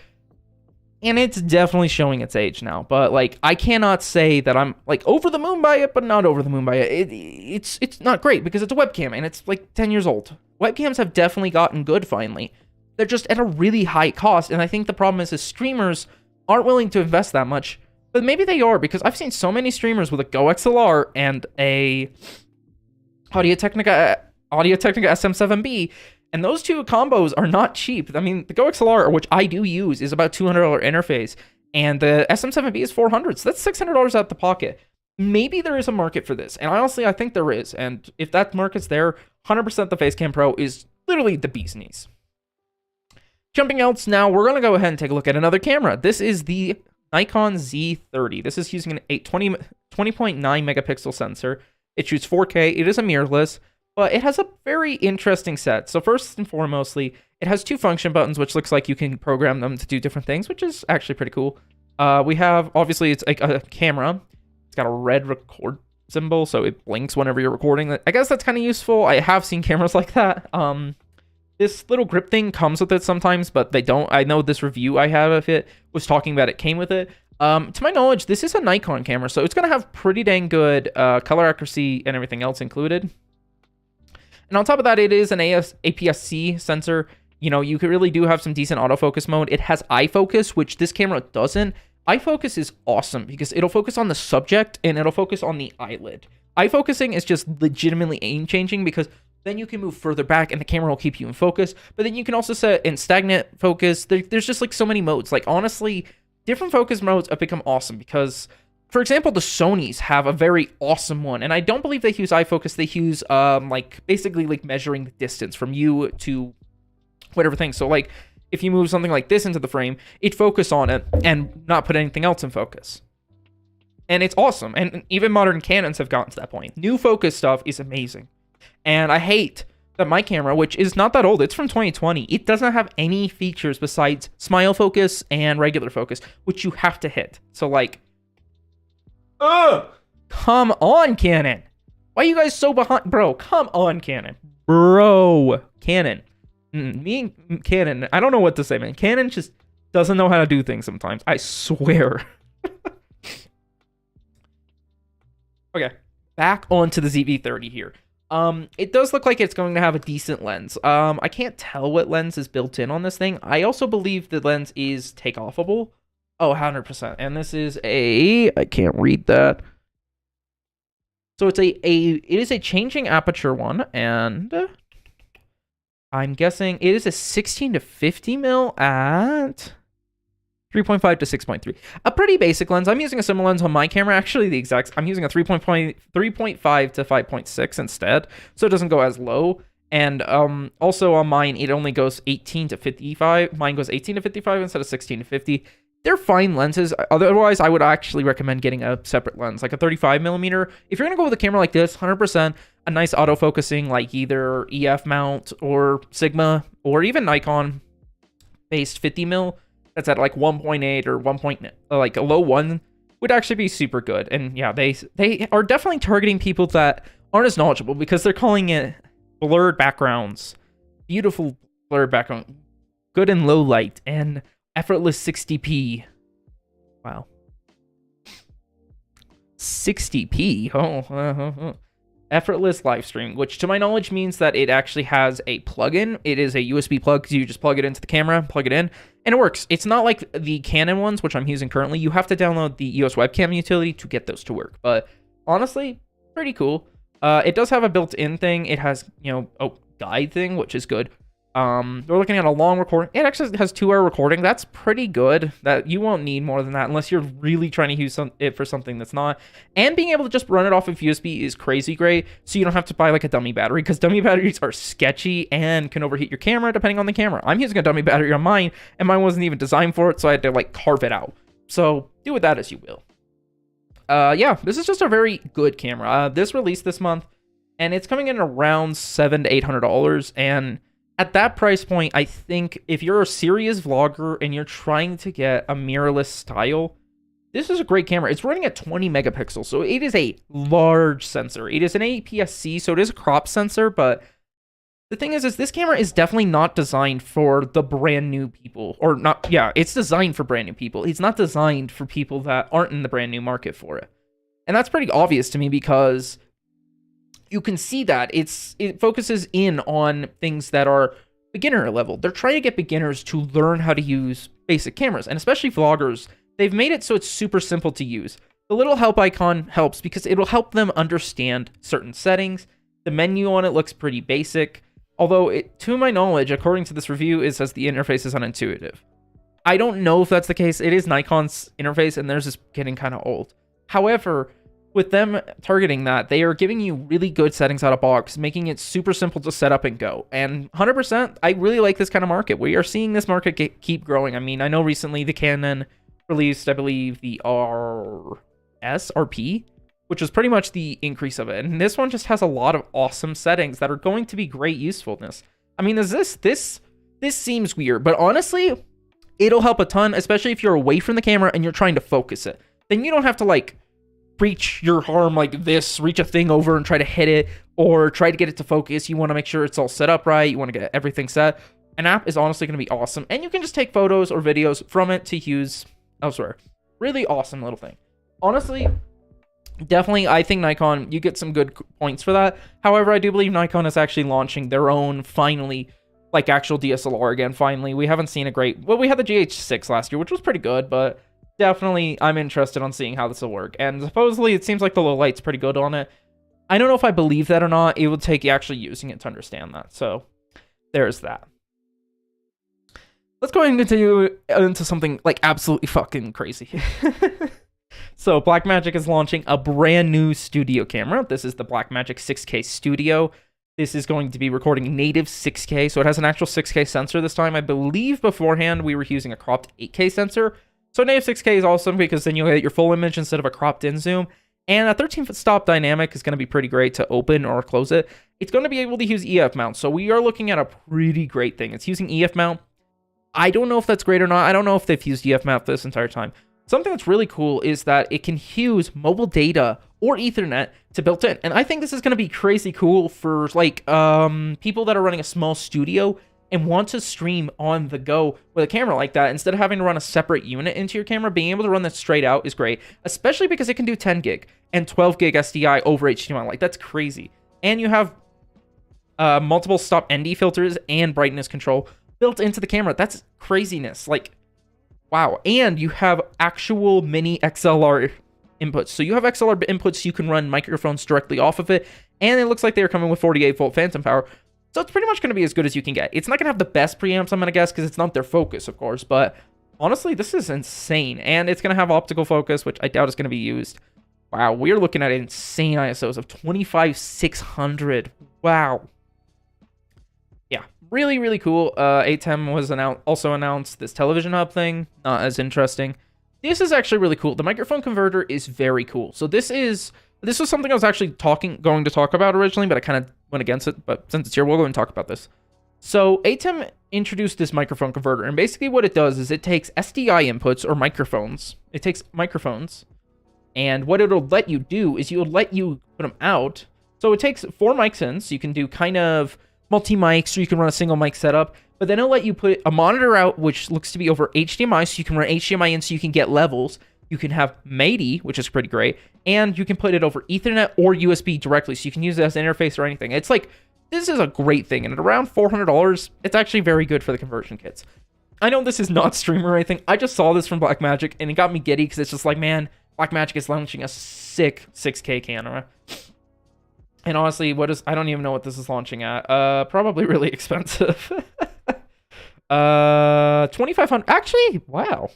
A: And it's definitely showing its age now. But, like, I cannot say that I'm, like, over the moon by it, but not over the moon by it. It's not great because it's a webcam and it's, like, 10 years old. Webcams have definitely gotten good finally. They're just at a really high cost. And I think the problem is streamers aren't willing to invest that much. But maybe they are, because I've seen so many streamers with a Go XLR and a Audio-Technica SM7B. And those two combos are not cheap. I mean, the Go XLR, which I do use, is about $200 interface. And the SM7B is $400. So that's $600 out the pocket. Maybe there is a market for this. And honestly, I think there is. And if that market's there, 100% the Facecam Pro is literally the bee's knees. Jumping else, now we're going to go ahead and take a look at another camera. This is the Nikon Z30. This is using an 20.9 megapixel sensor. It shoots 4K. It is a mirrorless. But it has a very interesting set. So first and foremostly, it has two function buttons, which looks like you can program them to do different things, which is actually pretty cool. We have, obviously, it's like a camera. It's got a red record symbol, so it blinks whenever you're recording. I guess that's kind of useful. I have seen cameras like that. This little grip thing comes with it sometimes, but they don't. I know this review I have of it was talking about it came with it. To my knowledge, this is a Nikon camera, so it's going to have pretty dang good color accuracy and everything else included. And on top of that, it is an APS-C sensor. You know, you could really do have some decent autofocus mode. It has eye focus, which this camera doesn't. Eye focus is awesome because it'll focus on the subject and it'll focus on the eyelid. Eye focusing is just legitimately aim changing because then you can move further back and the camera will keep you in focus. But then you can also set in stagnant focus. There's just like so many modes. Like honestly, different focus modes have become awesome because, for example, the Sonys have a very awesome one. And I don't believe they use eye focus. They use like basically like measuring the distance from you to whatever thing. So like if you move something like this into the frame, it focus on it and not put anything else in focus. And it's awesome. And even modern Canons have gotten to that point. New focus stuff is amazing. And I hate that my camera, which is not that old, it's from 2020, it doesn't have any features besides smile focus and regular focus, which you have to hit. So like, come on, Canon. Why are you guys so behind? Bro, come on, Canon. Bro, Canon. Me and Canon, I don't know what to say, man. Canon just doesn't know how to do things sometimes. I swear. Okay, back onto the ZV-30 here. It does look like it's going to have a decent lens. I can't tell what lens is built in on this thing. I also believe the lens is take-offable. Oh, 100%. And this is I can't read that. So it's it is a changing aperture one, and I'm guessing it is a 16 to 50 mil at 3.5 to 6.3. A pretty basic lens. I'm using a similar lens on my camera. Actually, I'm using a 3.5 to 5.6 instead, so it doesn't go as low. And also on mine, it only goes 18 to 55. Mine goes 18 to 55 instead of 16 to 50. They're fine lenses. Otherwise, I would actually recommend getting a separate lens, like a 35 millimeter. If you're going to go with a camera like this, 100%, a nice autofocusing, like either EF mount or Sigma, or even Nikon-based 50 mil, that's at like 1.8 or 1. Like a low 1 would actually be super good. And yeah, they are definitely targeting people that aren't as knowledgeable because they're calling it blurred backgrounds, beautiful blurred background, good in low light, and effortless 60p. Wow. 60p. Oh, effortless live streaming, which to my knowledge means that it actually has a plugin. It is a USB plug, so you just plug it into the camera, plug it in, and it works. It's not like the Canon ones, which I'm using currently. You have to download the EOS webcam utility to get those to work. But honestly, pretty cool. It does have a built-in thing. It has, guide thing, which is good. We're looking at a long recording. It actually has 2-hour recording. That's pretty good. That you won't need more than that unless you're really trying to use it for something that's not. And being able to just run it off of USB is crazy great. So you don't have to buy like a dummy battery, because dummy batteries are sketchy and can overheat your camera depending on the camera. I'm using a dummy battery on mine, and mine wasn't even designed for it, so I had to like carve it out. So do with that as you will. Yeah, this is just a very good camera. This released this month, and it's coming in around $700 to $800, and at that price point, I think if you're a serious vlogger and you're trying to get a mirrorless style, this is a great camera. It's running at 20 megapixels, so it is a large sensor. It is an APS-C, so it is a crop sensor, but the thing is this camera is definitely not designed for the brand new people. Or not, yeah, it's designed for brand new people. It's not designed for people that aren't in the brand new market for it. And that's pretty obvious to me, because you can see that it focuses in on things that are beginner level. They're trying to get beginners to learn how to use basic cameras, and especially vloggers. They've made it so it's super simple to use. The little help icon helps because it'll help them understand certain settings. The menu on it looks pretty basic, although to my knowledge, according to this review, it says the interface is unintuitive. I don't know if that's the case. It is Nikon's interface, and theirs is getting kind of old. However, with them targeting that, they are giving you really good settings out of box, making it super simple to set up and go. And 100%, I really like this kind of market. We are seeing this market keep growing. I mean, I know recently the Canon released, I believe, the RP, which was pretty much the increase of it. And this one just has a lot of awesome settings that are going to be great usefulness. I mean, this seems weird, but honestly, it'll help a ton, especially if you're away from the camera and you're trying to focus it. Then you don't have to like reach your arm like this, reach a thing over and try to hit it, or try to get it to focus. You want to make sure it's all set up right. You want to get everything set. An app is honestly going to be awesome, and you can just take photos or videos from it to use elsewhere. Really awesome little thing. Honestly, definitely, I think Nikon, you get some good points for that. However, I do believe Nikon is actually launching their own, finally, like actual DSLR again, finally. We haven't seen a great... Well, we had the GH6 last year, which was pretty good, but definitely I'm interested on seeing how this will work. And supposedly it seems like the low light's pretty good on it. I don't know if I believe that or not. It would take actually using it to understand that. So there's that. Let's go ahead and continue into something like absolutely fucking crazy. So Blackmagic is launching a brand new studio camera. This is the Blackmagic 6K Studio. This is going to be recording native 6K, so it has an actual 6K sensor this time. I believe beforehand we were using a cropped 8K sensor. So native 6K is awesome because then you'll get your full image instead of a cropped in zoom. And a 13-foot stop dynamic is going to be pretty great to open or close it. It's going to be able to use EF mount, so we are looking at a pretty great thing. It's using EF mount. I don't know if that's great or not. I don't know if they've used EF mount this entire time. Something that's really cool is that it can use mobile data or Ethernet to built in. And I think this is going to be crazy cool for like people that are running a small studio and want to stream on the go with a camera like that. Instead of having to run a separate unit into your camera, being able to run that straight out is great, especially because it can do 10 gig and 12 gig SDI over HDMI. Like, that's crazy. And you have multiple stop ND filters and brightness control built into the camera. That's craziness. Like, wow. And you have actual mini XLR inputs. So you have XLR inputs, you can run microphones directly off of it. And it looks like they're coming with 48 volt phantom power. So it's pretty much going to be as good as you can get. It's not going to have the best preamps, I'm going to guess, because it's not their focus, of course. But honestly, this is insane. And it's going to have optical focus, which I doubt is going to be used. Wow, we're looking at insane ISOs of 25,600. Wow. Yeah, really, really cool. ATEM was also announced this television hub thing. Not as interesting. This is actually really cool. The microphone converter is very cool. So this was something I was actually going to talk about originally, but I kind of went against it. But since it's here, we'll go and talk about this. So ATEM introduced this microphone converter, and basically what it does is it takes SDI inputs or microphones. It takes microphones, and what it'll let you do is it'll let you put them out. So it takes 4 mics in, so you can do kind of multi-mics, or you can run a single mic setup. But then it'll let you put a monitor out, which looks to be over HDMI, so you can run HDMI in so you can get levels. You can have MIDI, which is pretty great, and you can put it over Ethernet or USB directly, so you can use it as an interface or anything. It's like, this is a great thing, and at around $400, it's actually very good for the conversion kits. I know this is not streamer or anything. I just saw this from Blackmagic, and it got me giddy, because it's just like, man, Blackmagic is launching a sick 6K camera. And honestly, I don't even know what this is launching at. Probably really expensive. 2,500. Actually, wow.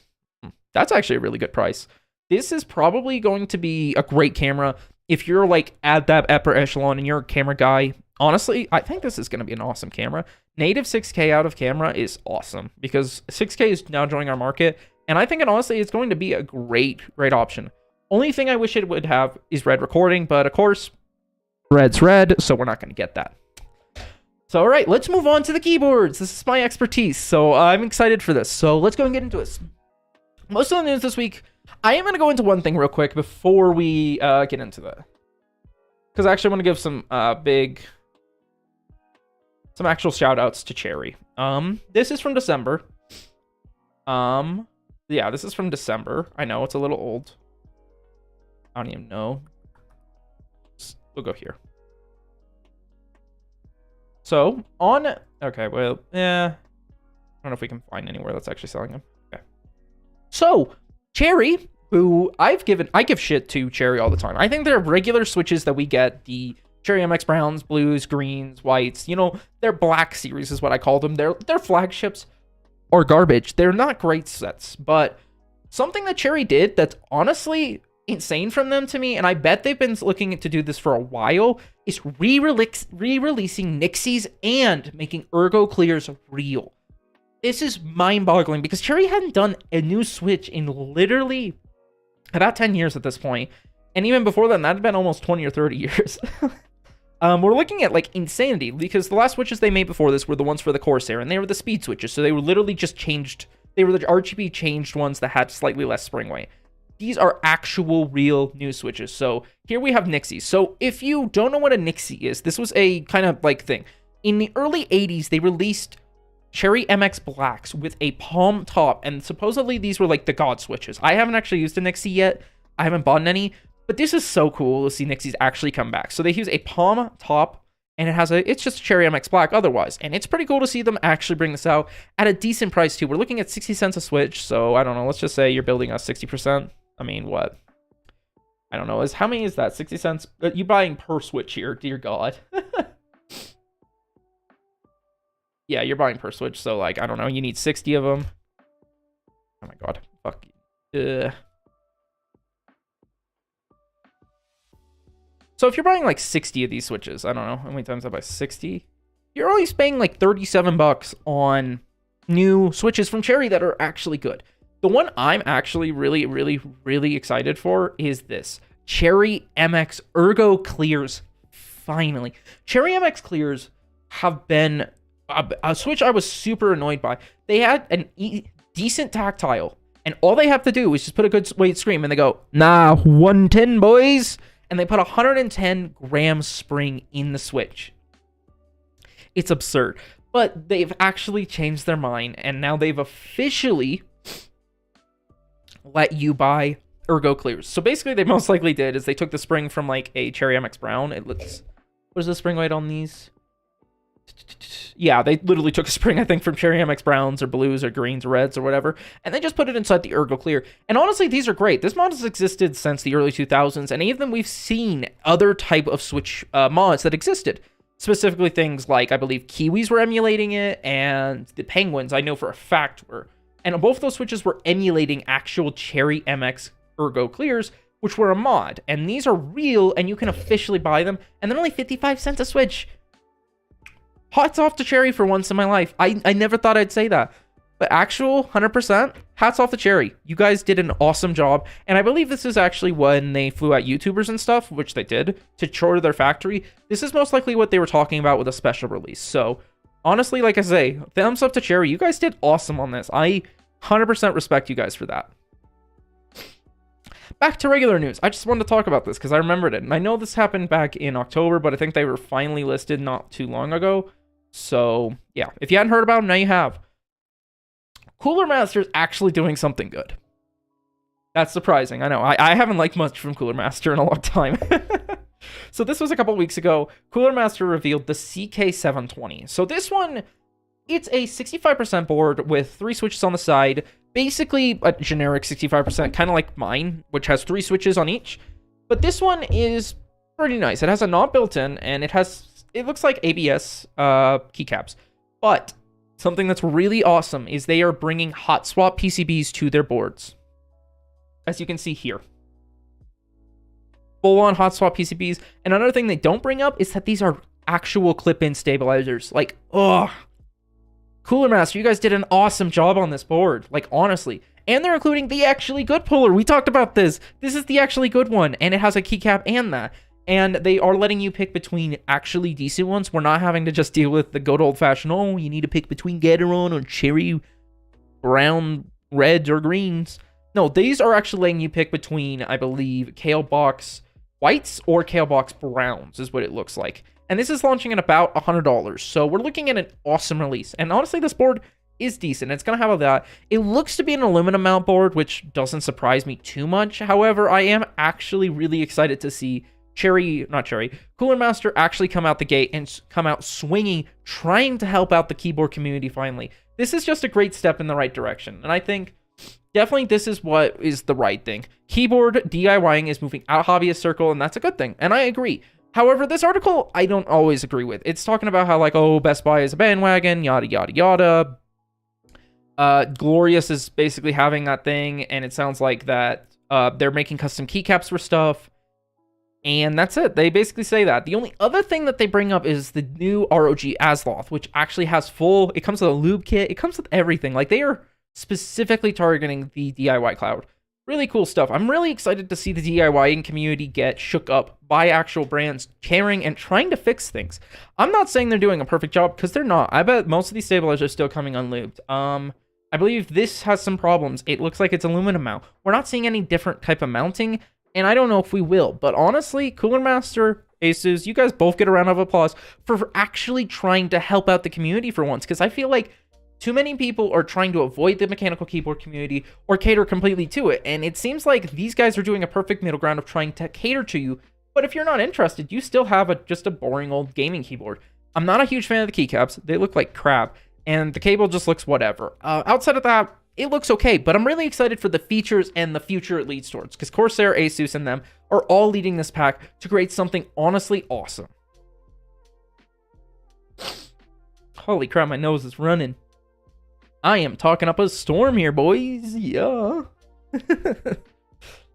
A: That's actually a really good price. This is probably going to be a great camera if you're like at that upper echelon and you're a camera guy. Honestly, I think this is going to be an awesome camera. Native 6K out of camera is awesome because 6K is now joining our market. And I think it honestly is going to be a great option. Only thing I wish it would have is red recording, but of course, red's red, so we're not going to get that. So, all right, let's move on to the keyboards. This is my expertise, so I'm excited for this. So let's go and get into this. Most of the news this week, I am going to go into one thing real quick before we get into that. Because I actually want to give some some actual shout outs to Cherry. This is from December. Yeah, this is from December. I know it's a little old. I don't even know. We'll go here. So okay, well, yeah, I don't know if we can find anywhere that's actually selling them. Okay. So Cherry, who I give shit to Cherry all the time. I think they're regular switches that we get, the Cherry MX browns, blues, greens, whites. You know, their black series is what I call them. Their flagships are garbage. They're not great sets, but something that Cherry did that's honestly insane from them to me, and I bet they've been looking to do this for a while, is re-releasing Nixies and making Ergo Clears real. This is mind-boggling because Cherry hadn't done a new Switch in literally about 10 years at this point, and even before that had been almost 20 or 30 years. We're looking at like insanity because the last switches they made before this were the ones for the Corsair, and they were the speed switches, so they were literally just changed. They were the RGB changed ones that had slightly less spring weight. These are actual real new switches. So here we have Nixies. So if you don't know what a Nixie is, this was a kind of like thing. In the early 80s, they released Cherry MX Blacks with a palm top, and supposedly these were like the god switches. I haven't actually used a Nixie yet. I haven't bought any, but this is so cool to see Nixies actually come back. So they use a palm top, and it's just a Cherry MX Black otherwise. And it's pretty cool to see them actually bring this out at a decent price too. We're looking at 60 cents a switch. So I don't know, let's just say you're building a 60%. I mean, what? I don't know. How many is that? 60 cents? You buying per switch here, dear God. Yeah, you're buying per switch. So, like, I don't know. You need 60 of them. Oh my God. Fuck. So if you're buying like 60 of these switches, I don't know how many times I buy 60. You're only spending like $37 on new switches from Cherry that are actually good. The one I'm actually really excited for is this Cherry MX Ergo Clears. Finally, Cherry MX Clears have been a switch I was super annoyed by. They had an decent tactile, and all they have to do is just put a good weight screen, and they go, nah, 110 boys, and they put 110 gram spring in the switch. It's absurd, but they've actually changed their mind, and now they've officially let you buy Ergo Clears. So basically, they most likely did is they took the spring from like a Cherry MX Brown. What is the spring weight on these? Yeah, they literally took a spring, I think, from Cherry MX Browns or blues or greens or reds or whatever, and they just put it inside the Ergo Clear. And honestly, these are great. This mod has existed since the early 2000s, and even we've seen other type of Switch mods that existed. Specifically things like, I believe, Kiwis were emulating it, and the Penguins, I know for a fact, were. And both of those switches were emulating actual Cherry MX Ergo Clears, which were a mod. And these are real, and you can officially buy them, and they're only 55 cents a switch. Hats off to Cherry for once in my life. I never thought I'd say that. But actual 100%, hats off to Cherry. You guys did an awesome job. And I believe this is actually when they flew out YouTubers and stuff, which they did, to tour their factory. This is most likely what they were talking about with a special release. So, honestly, like I say, thumbs up to Cherry. You guys did awesome on this. I 100% respect you guys for that. Back to regular news. I just wanted to talk about this because I remembered it. And I know this happened back in October, but I think they were finally listed not too long ago. So yeah, if you hadn't heard about them, now you have. Cooler Master is actually doing something good. That's surprising. I know. I haven't liked much from Cooler Master in a long time. So this was a couple weeks ago. Cooler Master revealed the CK720. So this one, it's a 65% board with 3 switches on the side. Basically a generic 65%, kind of like mine, which has 3 switches on each. But this one is pretty nice. It has a knob built in, and it looks like ABS keycaps. But something that's really awesome is they are bringing hot swap PCBs to their boards. As you can see here. Full-on hot swap PCBs. And another thing they don't bring up is that these are actual clip-in stabilizers. Like, ugh. Cooler Master, you guys did an awesome job on this board. Like, honestly. And they're including the actually good puller. We talked about this. This is the actually good one. And it has a keycap and that. And they are letting you pick between actually decent ones. We're not having to just deal with the good old-fashioned, oh, you need to pick between Gateron or cherry, brown, reds, or greens. No, these are actually letting you pick between, I believe, Kale Box whites or Kale Box browns is what it looks like. And this is launching at about $100. So we're looking at an awesome release. And honestly, this board is decent. It's going to have that. It looks to be an aluminum mount board, which doesn't surprise me too much. However, I am actually really excited to see Cooler Master actually come out the gate and come out swinging, trying to help out the keyboard community finally. This is just a great step in the right direction. And I think definitely this is what is the right thing. Keyboard DIYing is moving out of hobbyist circle, and that's a good thing. And I agree. However, this article, I don't always agree with. It's talking about how, like, oh, Best Buy is a bandwagon, yada, yada, yada. Glorious is basically having that thing, and it sounds like that they're making custom keycaps for stuff. And that's it. They basically say that. The only other thing that they bring up is the new ROG Asloth, which actually has it comes with a lube kit. It comes with everything. Like, they are specifically targeting the DIY cloud. Really cool stuff. I'm really excited to see the DIYing community get shook up by actual brands caring and trying to fix things. I'm not saying they're doing a perfect job, because they're not. I bet most of these stabilizers are still coming unlubed. I believe this has some problems. It looks like it's aluminum mount. We're not seeing any different type of mounting, and I don't know if we will. But honestly, Cooler Master, Asus, you guys both get a round of applause for actually trying to help out the community for once, because I feel like too many people are trying to avoid the mechanical keyboard community or cater completely to it. And it seems like these guys are doing a perfect middle ground of trying to cater to you. But if you're not interested, you still have just a boring old gaming keyboard. I'm not a huge fan of the keycaps. They look like crap. And the cable just looks whatever. Outside of that, it looks okay. But I'm really excited for the features and the future it leads towards. Because Corsair, Asus, and them are all leading this pack to create something honestly awesome. Holy crap, my nose is running. I am talking up a storm here, boys. Yeah.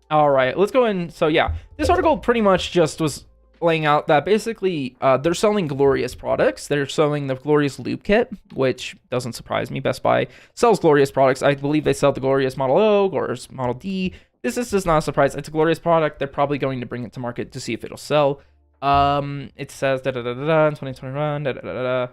A: All right, let's go in. So yeah, this article pretty much just was laying out that basically they're selling Glorious products. They're selling the Glorious Lube Kit, which doesn't surprise me. Best Buy sells Glorious products. I believe they sell the Glorious Model O, Glorious Model D. This is just not a surprise. It's a Glorious product. They're probably going to bring it to market to see if it'll sell. It says in 2021,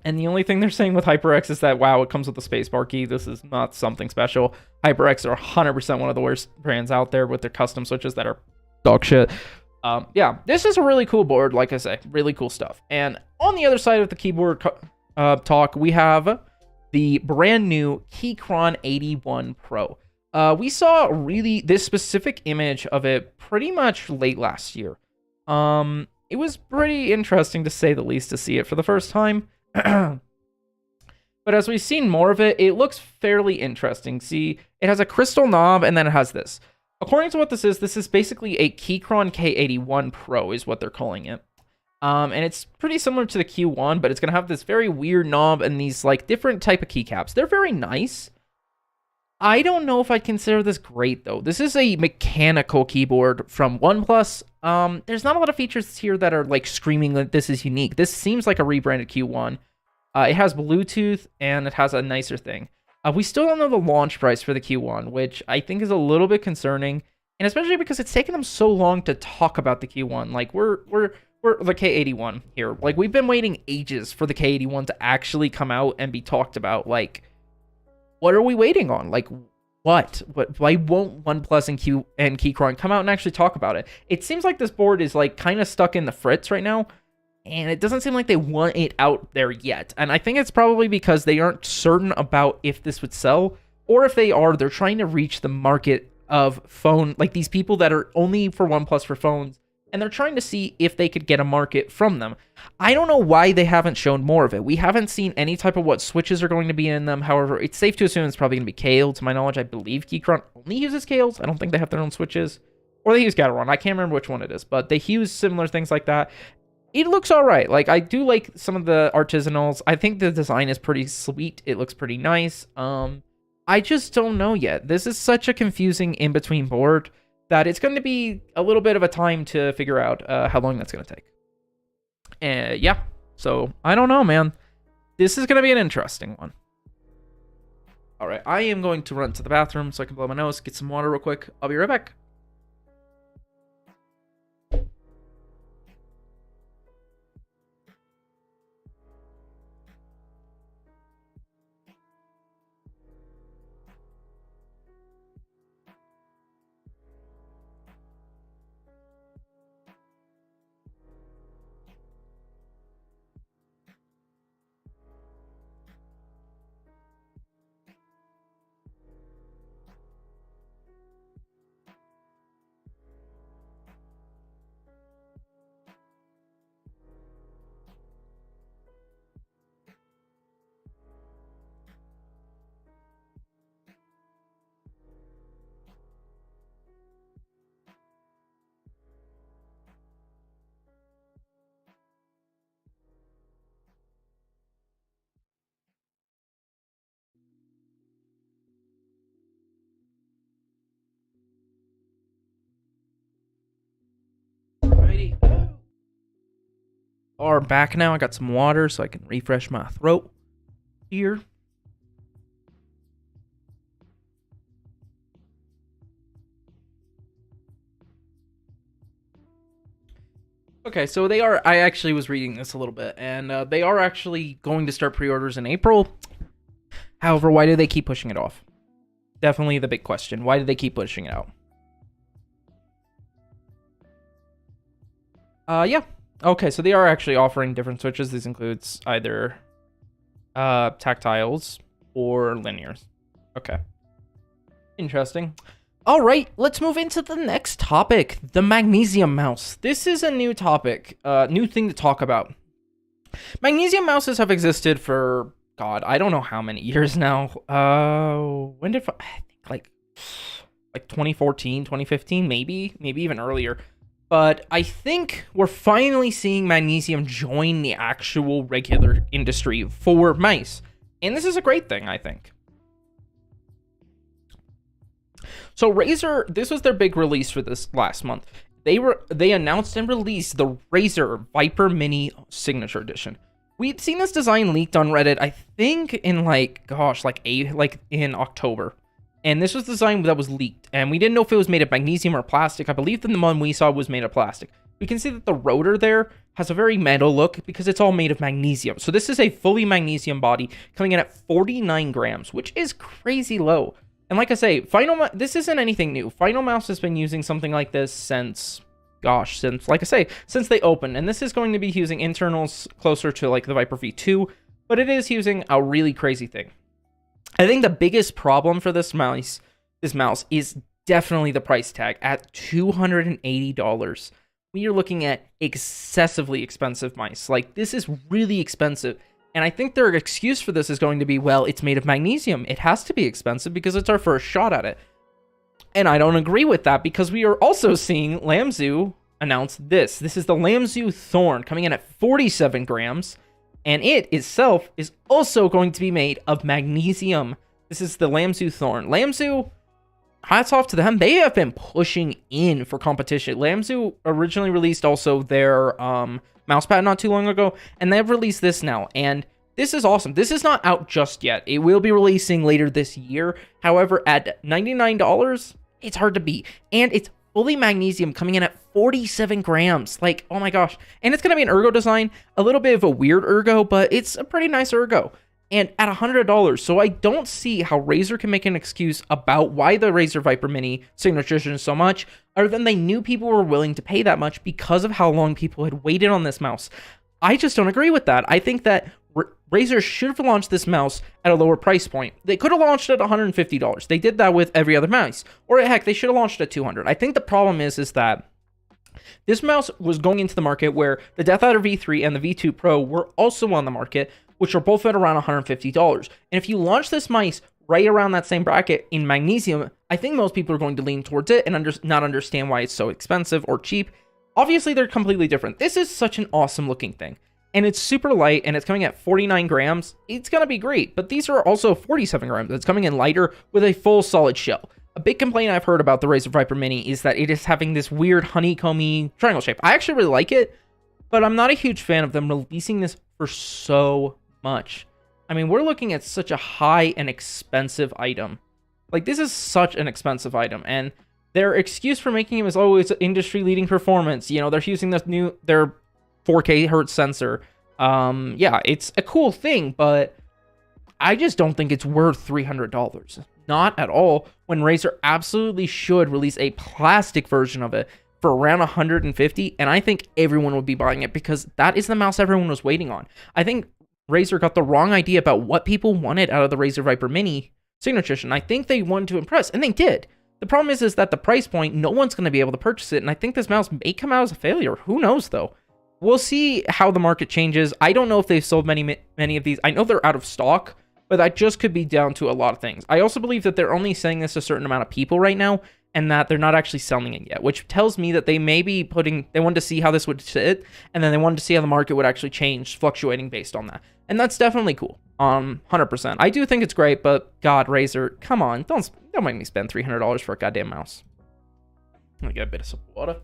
A: And the only thing they're saying with HyperX is that, wow, it comes with a spacebar key. This is not something special. HyperX are 100% one of the worst brands out there with their custom switches that are dog shit. Yeah, this is a really cool board, like I say. Really cool stuff. And on the other side of the keyboard talk, we have the brand new Keychron 81 Pro. We saw this specific image of it pretty much late last year. It was pretty interesting, to say the least, to see it for the first time. But as we've seen more of it, it looks fairly interesting. See, it has a crystal knob, and then it has this. According to what this is basically a Keychron K81 Pro is what they're calling it. And it's pretty similar to the Q1, but it's going to have this very weird knob and these like different type of keycaps. They're very nice. I don't know if I'd consider this great, though. This is a mechanical keyboard from OnePlus. There's not a lot of features here that are like screaming that this is unique. This seems like a rebranded Q1. It has Bluetooth, and it has a nicer thing. We still don't know the launch price for the Q1, which I think is a little bit concerning, and especially because it's taken them so long to talk about the Q1. Like, we're the K81 here. Like, we've been waiting ages for the K81 to actually come out and be talked about. Like, what are we waiting on? Like, what? Why won't OnePlus and Keychron come out and actually talk about it? It seems like this board is like kind of stuck in the fritz right now, and it doesn't seem like they want it out there yet. And I think it's probably because they aren't certain about if this would sell, or if they are, they're trying to reach the market of phone, like these people that are only for OnePlus for phones, and they're trying to see if they could get a market from them. I don't know why they haven't shown more of it. We haven't seen any type of what switches are going to be in them. However, it's safe to assume it's probably going to be Kale. To my knowledge, I believe Keychron only uses Kales. I don't think they have their own switches. Or they use Gateron. I can't remember which one it is, but they use similar things like that. It looks all right. Like, I do like some of the artisanals. I think the design is pretty sweet. It looks pretty nice. I just don't know yet. This is such a confusing in-between board that it's going to be a little bit of a time to figure out how long that's going to take. And yeah, so I don't know, man. This is going to be an interesting one. All right, I am going to run to the bathroom so I can blow my nose, get some water real quick. I'll be right back. Alrighty. Are back now. I got some water so I can refresh my throat here. Okay, so they are, I actually was reading this a little bit, and they are actually going to start pre-orders in April. However, why do they keep pushing it off? Definitely the big question. Why do they keep pushing it out? Yeah. Okay, so they are actually offering different switches. This includes either tactiles or linears. Okay. Interesting. All right, let's move into the next topic, the magnesium mouse. This is a new topic, new thing to talk about. Magnesium mouses have existed for, God, I don't know how many years now. When did, I think like 2014, 2015, maybe even earlier. But I think we're finally seeing magnesium join the actual regular industry for mice. And this is a great thing, I think. So Razer, this was their big release for this last month. They announced and released the Razer Viper Mini Signature Edition. We'd seen this design leaked on Reddit, I think in like in October. And this was the design that was leaked, and we didn't know if it was made of magnesium or plastic. I believe that the one we saw was made of plastic. We can see that the rotor there has a very metal look because it's all made of magnesium. So this is a fully magnesium body coming in at 49 grams, which is crazy low. And like I say, this isn't anything new. Final Mouse has been using something like this since they opened. And this is going to be using internals closer to like the Viper V2, but it is using a really crazy thing. I think the biggest problem for this mouse is definitely the price tag at $280. We are looking at excessively expensive mice. Like, this is really expensive. And I think their excuse for this is going to be, well, it's made of magnesium. It has to be expensive because it's our first shot at it. And I don't agree with that because we are also seeing Lamzu announce this. This is the Lamzu Thorn coming in at 47 grams. And it itself is also going to be made of magnesium. This is the Lamzu Thorn. Lamzu, hats off to them. They have been pushing in for competition. Lamzu originally released also their mousepad not too long ago, and they've released this now. And this is awesome. This is not out just yet. It will be releasing later this year. However, at $99, it's hard to beat. And it's fully magnesium coming in at 47 grams. Like, oh my gosh. And it's going to be an ergo design. A little bit of a weird ergo, but it's a pretty nice ergo. and at $100. So I don't see how Razer can make an excuse about why the Razer Viper Mini Signature Edition is so much, other than they knew people were willing to pay that much because of how long people had waited on this mouse. I just don't agree with that. I think that Razer should have launched this mouse at a lower price point. They could have launched it at $150. They did that with every other mouse. Or heck, they should have launched it at $200. I think the problem is that this mouse was going into the market where the DeathAdder V3 and the V2 Pro were also on the market, which are both at around $150. And if you launch this mice right around that same bracket in magnesium, I think most people are going to lean towards it and not understand why it's so expensive or cheap. Obviously, they're completely different. This is such an awesome looking thing. And it's super light, and it's coming at 49 grams. It's going to be great, but these are also 47 grams. It's coming in lighter with a full solid shell. A big complaint I've heard about the Razer Viper Mini is that it is having this weird honeycomby triangle shape. I actually really like it, but I'm not a huge fan of them releasing this for so much. I mean, we're looking at such a high and expensive item. Like, this is such an expensive item, and their excuse for making it is always industry-leading performance. You know, they're using their 4K hertz sensor. Yeah, it's a cool thing, but I just don't think it's worth $300. Not at all, when Razer absolutely should release a plastic version of it for around $150, and I think everyone would be buying it because that is the mouse everyone was waiting on. I think Razer got the wrong idea about what people wanted out of the Razer Viper Mini Signature Edition. I think they wanted to impress, and they did. The problem is that the price point, no one's going to be able to purchase it, and I think this mouse may come out as a failure. Who knows, though? We'll see how the market changes. I don't know if they've sold many of these. I know they're out of stock, but that just could be down to a lot of things. I also believe that they're only selling this to a certain amount of people right now, and that they're not actually selling it yet, which tells me that they may be they wanted to see how this would sit, and then they wanted to see how the market would actually change, fluctuating based on that. And that's definitely cool. 100%. I do think it's great, but God, Razer, come on, don't make me spend $300 for a goddamn mouse. Let me get a bit of some water.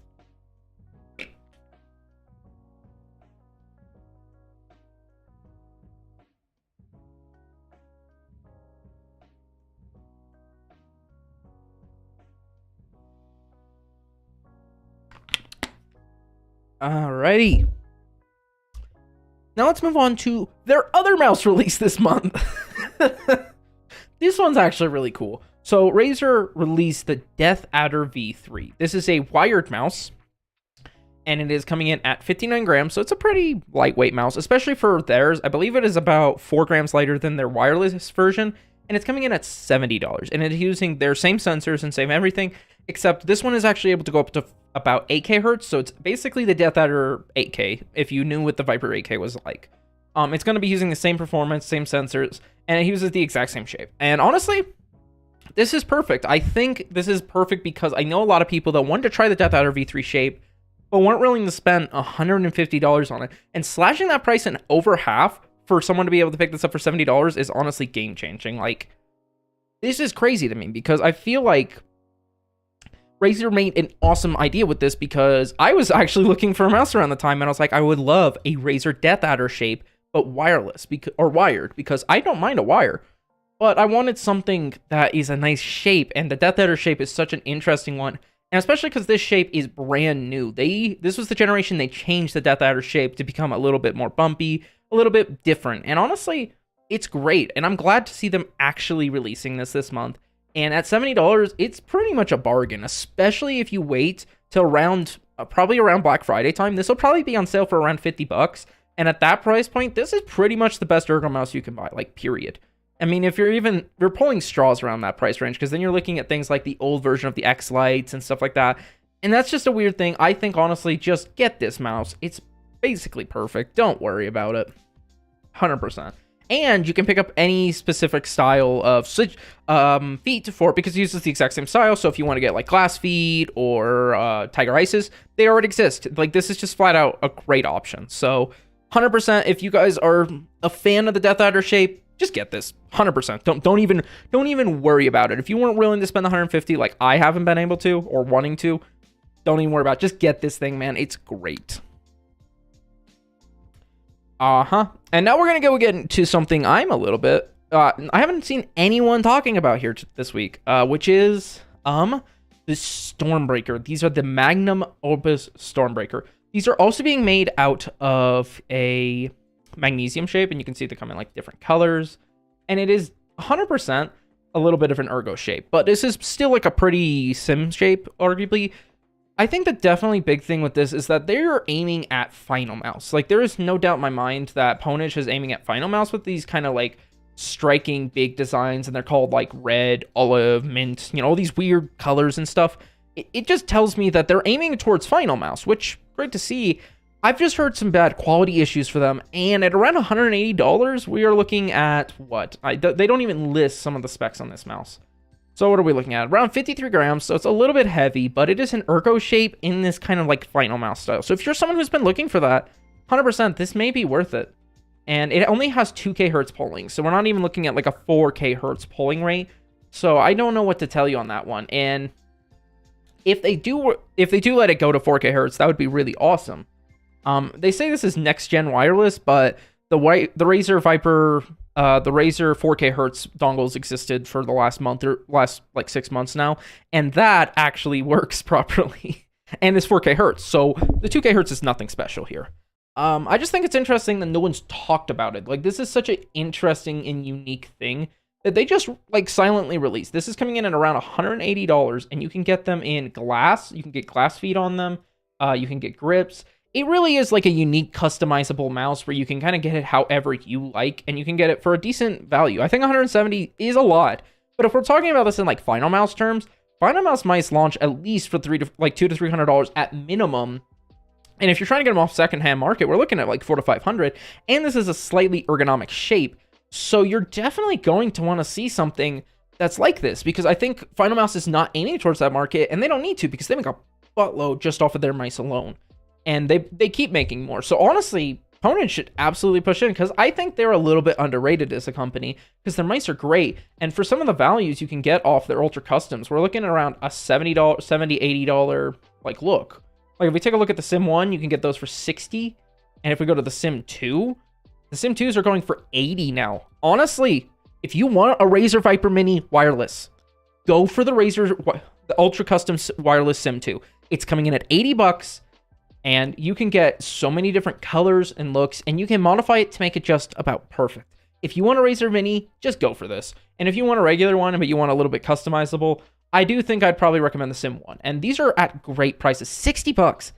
A: Alrighty. Now let's move on to their other mouse release this month. This one's actually really cool. So Razer released the DeathAdder V3. This is a wired mouse, and it is coming in at 59 grams, so it's a pretty lightweight mouse, especially for theirs. I believe it is about 4 grams lighter than their wireless version, and it's coming in at $70. And it's using their same sensors and same everything, except this one is actually able to go up to about 8K hertz, so it's basically the DeathAdder 8K, if you knew what the Viper 8K was like. It's going to be using the same performance, same sensors, and it uses the exact same shape. And honestly, this is perfect. I think this is perfect because I know a lot of people that wanted to try the DeathAdder V3 shape, but weren't willing to spend $150 on it. And slashing that price in over half for someone to be able to pick this up for $70 is honestly game-changing. Like, this is crazy to me because I feel like Razer made an awesome idea with this, because I was actually looking for a mouse around the time, and I was like, I would love a Razer DeathAdder shape, but wireless, or wired, because I don't mind a wire. But I wanted something that is a nice shape, and the DeathAdder shape is such an interesting one, and especially because this shape is brand new. This was the generation they changed the DeathAdder shape to become a little bit more bumpy, a little bit different, and honestly, it's great, and I'm glad to see them actually releasing this month. And at $70, it's pretty much a bargain, especially if you wait till probably around Black Friday time. This will probably be on sale for around $50. And at that price point, this is pretty much the best ergo mouse you can buy, like, period. I mean, if you're pulling straws around that price range, because then you're looking at things like the old version of the X-Lights and stuff like that. And that's just a weird thing. I think, honestly, just get this mouse. It's basically perfect. Don't worry about it. 100%. And you can pick up any specific style of feet for it, because it uses the exact same style. So if you want to get like glass feet or Tiger Ices, they already exist. Like, this is just flat out a great option. So 100%, if you guys are a fan of the DeathAdder shape, just get this. 100%. Don't even worry about it. If you weren't willing to spend the $150, like I haven't been able to or wanting to, don't even worry about it. Just get this thing, man. It's great. And now we're going to get into something I'm a little bit, I haven't seen anyone talking about here this week, which is, the Stormbreaker. These are the Magnum Opus Stormbreaker. These are also being made out of a magnesium shape, and you can see they come in like different colors, and it is 100% a little bit of an ergo shape, but this is still like a pretty sim shape, arguably. I think the definitely big thing with this is that they're aiming at Final Mouse. Like, there is no doubt in my mind that Pwnage is aiming at Final Mouse with these kind of like striking big designs, and they're called like red, olive, mint, you know, all these weird colors and stuff. It just tells me that they're aiming towards Final Mouse, which great to see. I've just heard some bad quality issues for them, and at around $180, we are looking at what? They don't even list some of the specs on this mouse. So what are we looking at? Around 53 grams, so it's a little bit heavy, but it is an ergo shape in this kind of like Final Mouse style. So if you're someone who's been looking for that, 100%, this may be worth it. And it only has 2K hertz polling, so we're not even looking at like a 4K hertz polling rate. So I don't know what to tell you on that one. And if they do let it go to 4K hertz, that would be really awesome. They say this is next gen wireless, but the Razer Viper, the Razer 4K hertz dongles existed for the last month or last like 6 months now, and that actually works properly, and it's 4K hertz. So the 2K hertz is nothing special here. I just think it's interesting that no one's talked about it. Like, this is such an interesting and unique thing that they just like silently released. This is coming in at around $180, and you can get them in glass. You can get glass feet on them. You can get grips. It really is like a unique customizable mouse where you can kind of get it however you like, and you can get it for a decent value. I think 170 is a lot, but if we're talking about this in like Final Mouse terms, Final Mouse mice launch at least for $200 to $300 at minimum. And if you're trying to get them off secondhand market, we're looking at like $400 to $500, and this is a slightly ergonomic shape. So you're definitely going to want to see something that's like this, because I think Final Mouse is not aiming towards that market, and they don't need to, because they make a buttload just off of their mice alone. And they keep making more. So honestly, Pwnage should absolutely push in, because I think they're a little bit underrated as a company, because their mice are great. And for some of the values you can get off their Ultra Customs, we're looking at around a $70, $80 like look. Like if we take a look at the Sim 1, you can get those for $60. And if we go to the Sim 2, the Sim 2s are going for $80 now. Honestly, if you want a Razer Viper Mini wireless, go for the Ultra Custom Wireless Sim 2. It's coming in at $80. And you can get so many different colors and looks, and you can modify it to make it just about perfect. If you want a Razer Mini, just go for this. And if you want a regular one, but you want a little bit customizable, I do think I'd probably recommend the Sim 1. And these are at great prices, $60.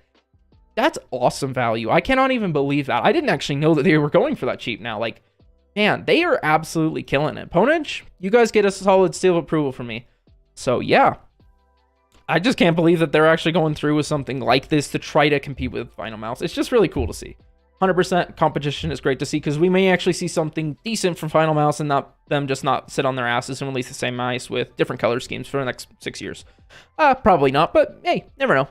A: That's awesome value. I cannot even believe that. I didn't actually know that they were going for that cheap now. Like, man, they are absolutely killing it. Pwnage, you guys get a solid seal of approval from me. So yeah. I just can't believe that they're actually going through with something like this to try to compete with Final Mouse. It's just really cool to see. 100% competition is great to see, because we may actually see something decent from Final Mouse and not them just not sit on their asses and release the same mice with different color schemes for the next 6 years. Probably not, but hey, never know.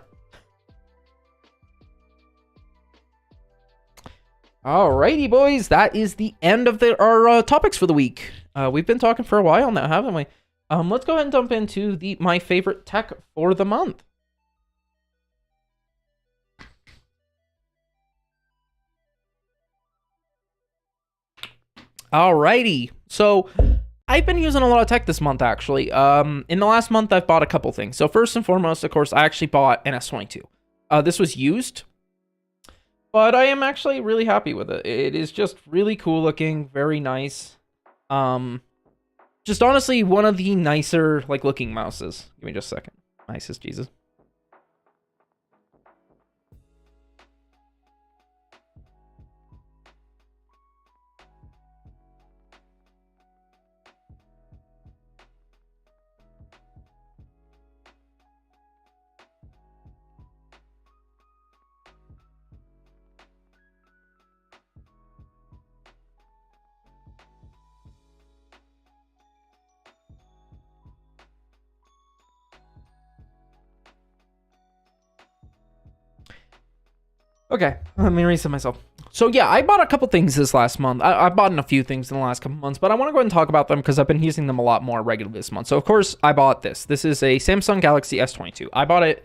A: Alrighty, boys, that is the end of our topics for the week. We've been talking for a while now, haven't we? Let's go ahead and jump into my favorite tech for the month. Alrighty, so I've been using a lot of tech this month, actually. In the last month, I've bought a couple things. So first and foremost, of course, I actually bought an S22. This was used, but I am actually really happy with it. It is just really cool looking, very nice. Just honestly, one of the nicer, like, looking mouses. Give me just a second. Nice as Jesus. Okay, let me reset myself. So yeah, I bought a couple things this last month. I bought a few things in the last couple months, but I want to go ahead and talk about them because I've been using them a lot more regularly this month. So of course, I bought this. This is a Samsung Galaxy S22. I bought it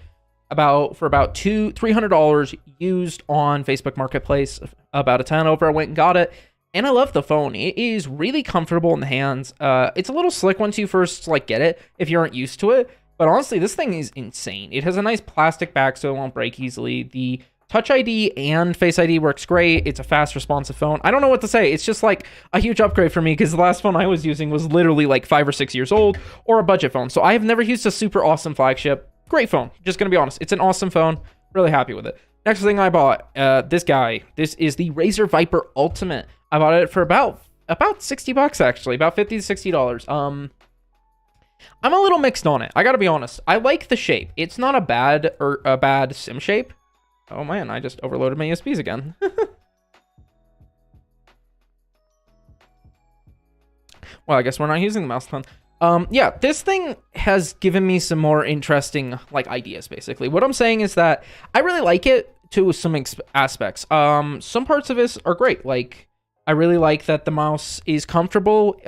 A: for about $300 used on Facebook Marketplace. About a 10 over, I went and got it, and I love the phone. It is really comfortable in the hands. It's a little slick once you first like get it if you aren't used to it. But honestly, this thing is insane. It has a nice plastic back so it won't break easily. The Touch ID and Face ID works great. It's a fast, responsive phone. I don't know what to say. It's just like a huge upgrade for me because the last phone I was using was literally like 5 or 6 years old or a budget phone. So I have never used a super awesome flagship. Great phone. Just gonna be honest. It's an awesome phone. Really happy with it. Next thing I bought, this guy. This is the Razer Viper Ultimate. I bought it for about $60 actually, about $50 to $60. I'm a little mixed on it. I gotta be honest. I like the shape. It's not a bad SIM shape. Oh man, I just overloaded my USBs again. Well, I guess we're not using the mouse then. Yeah, this thing has given me some more interesting like ideas. Basically, what I'm saying is that I really like it to some aspects. Some parts of it are great. Like, I really like that the mouse is comfortable.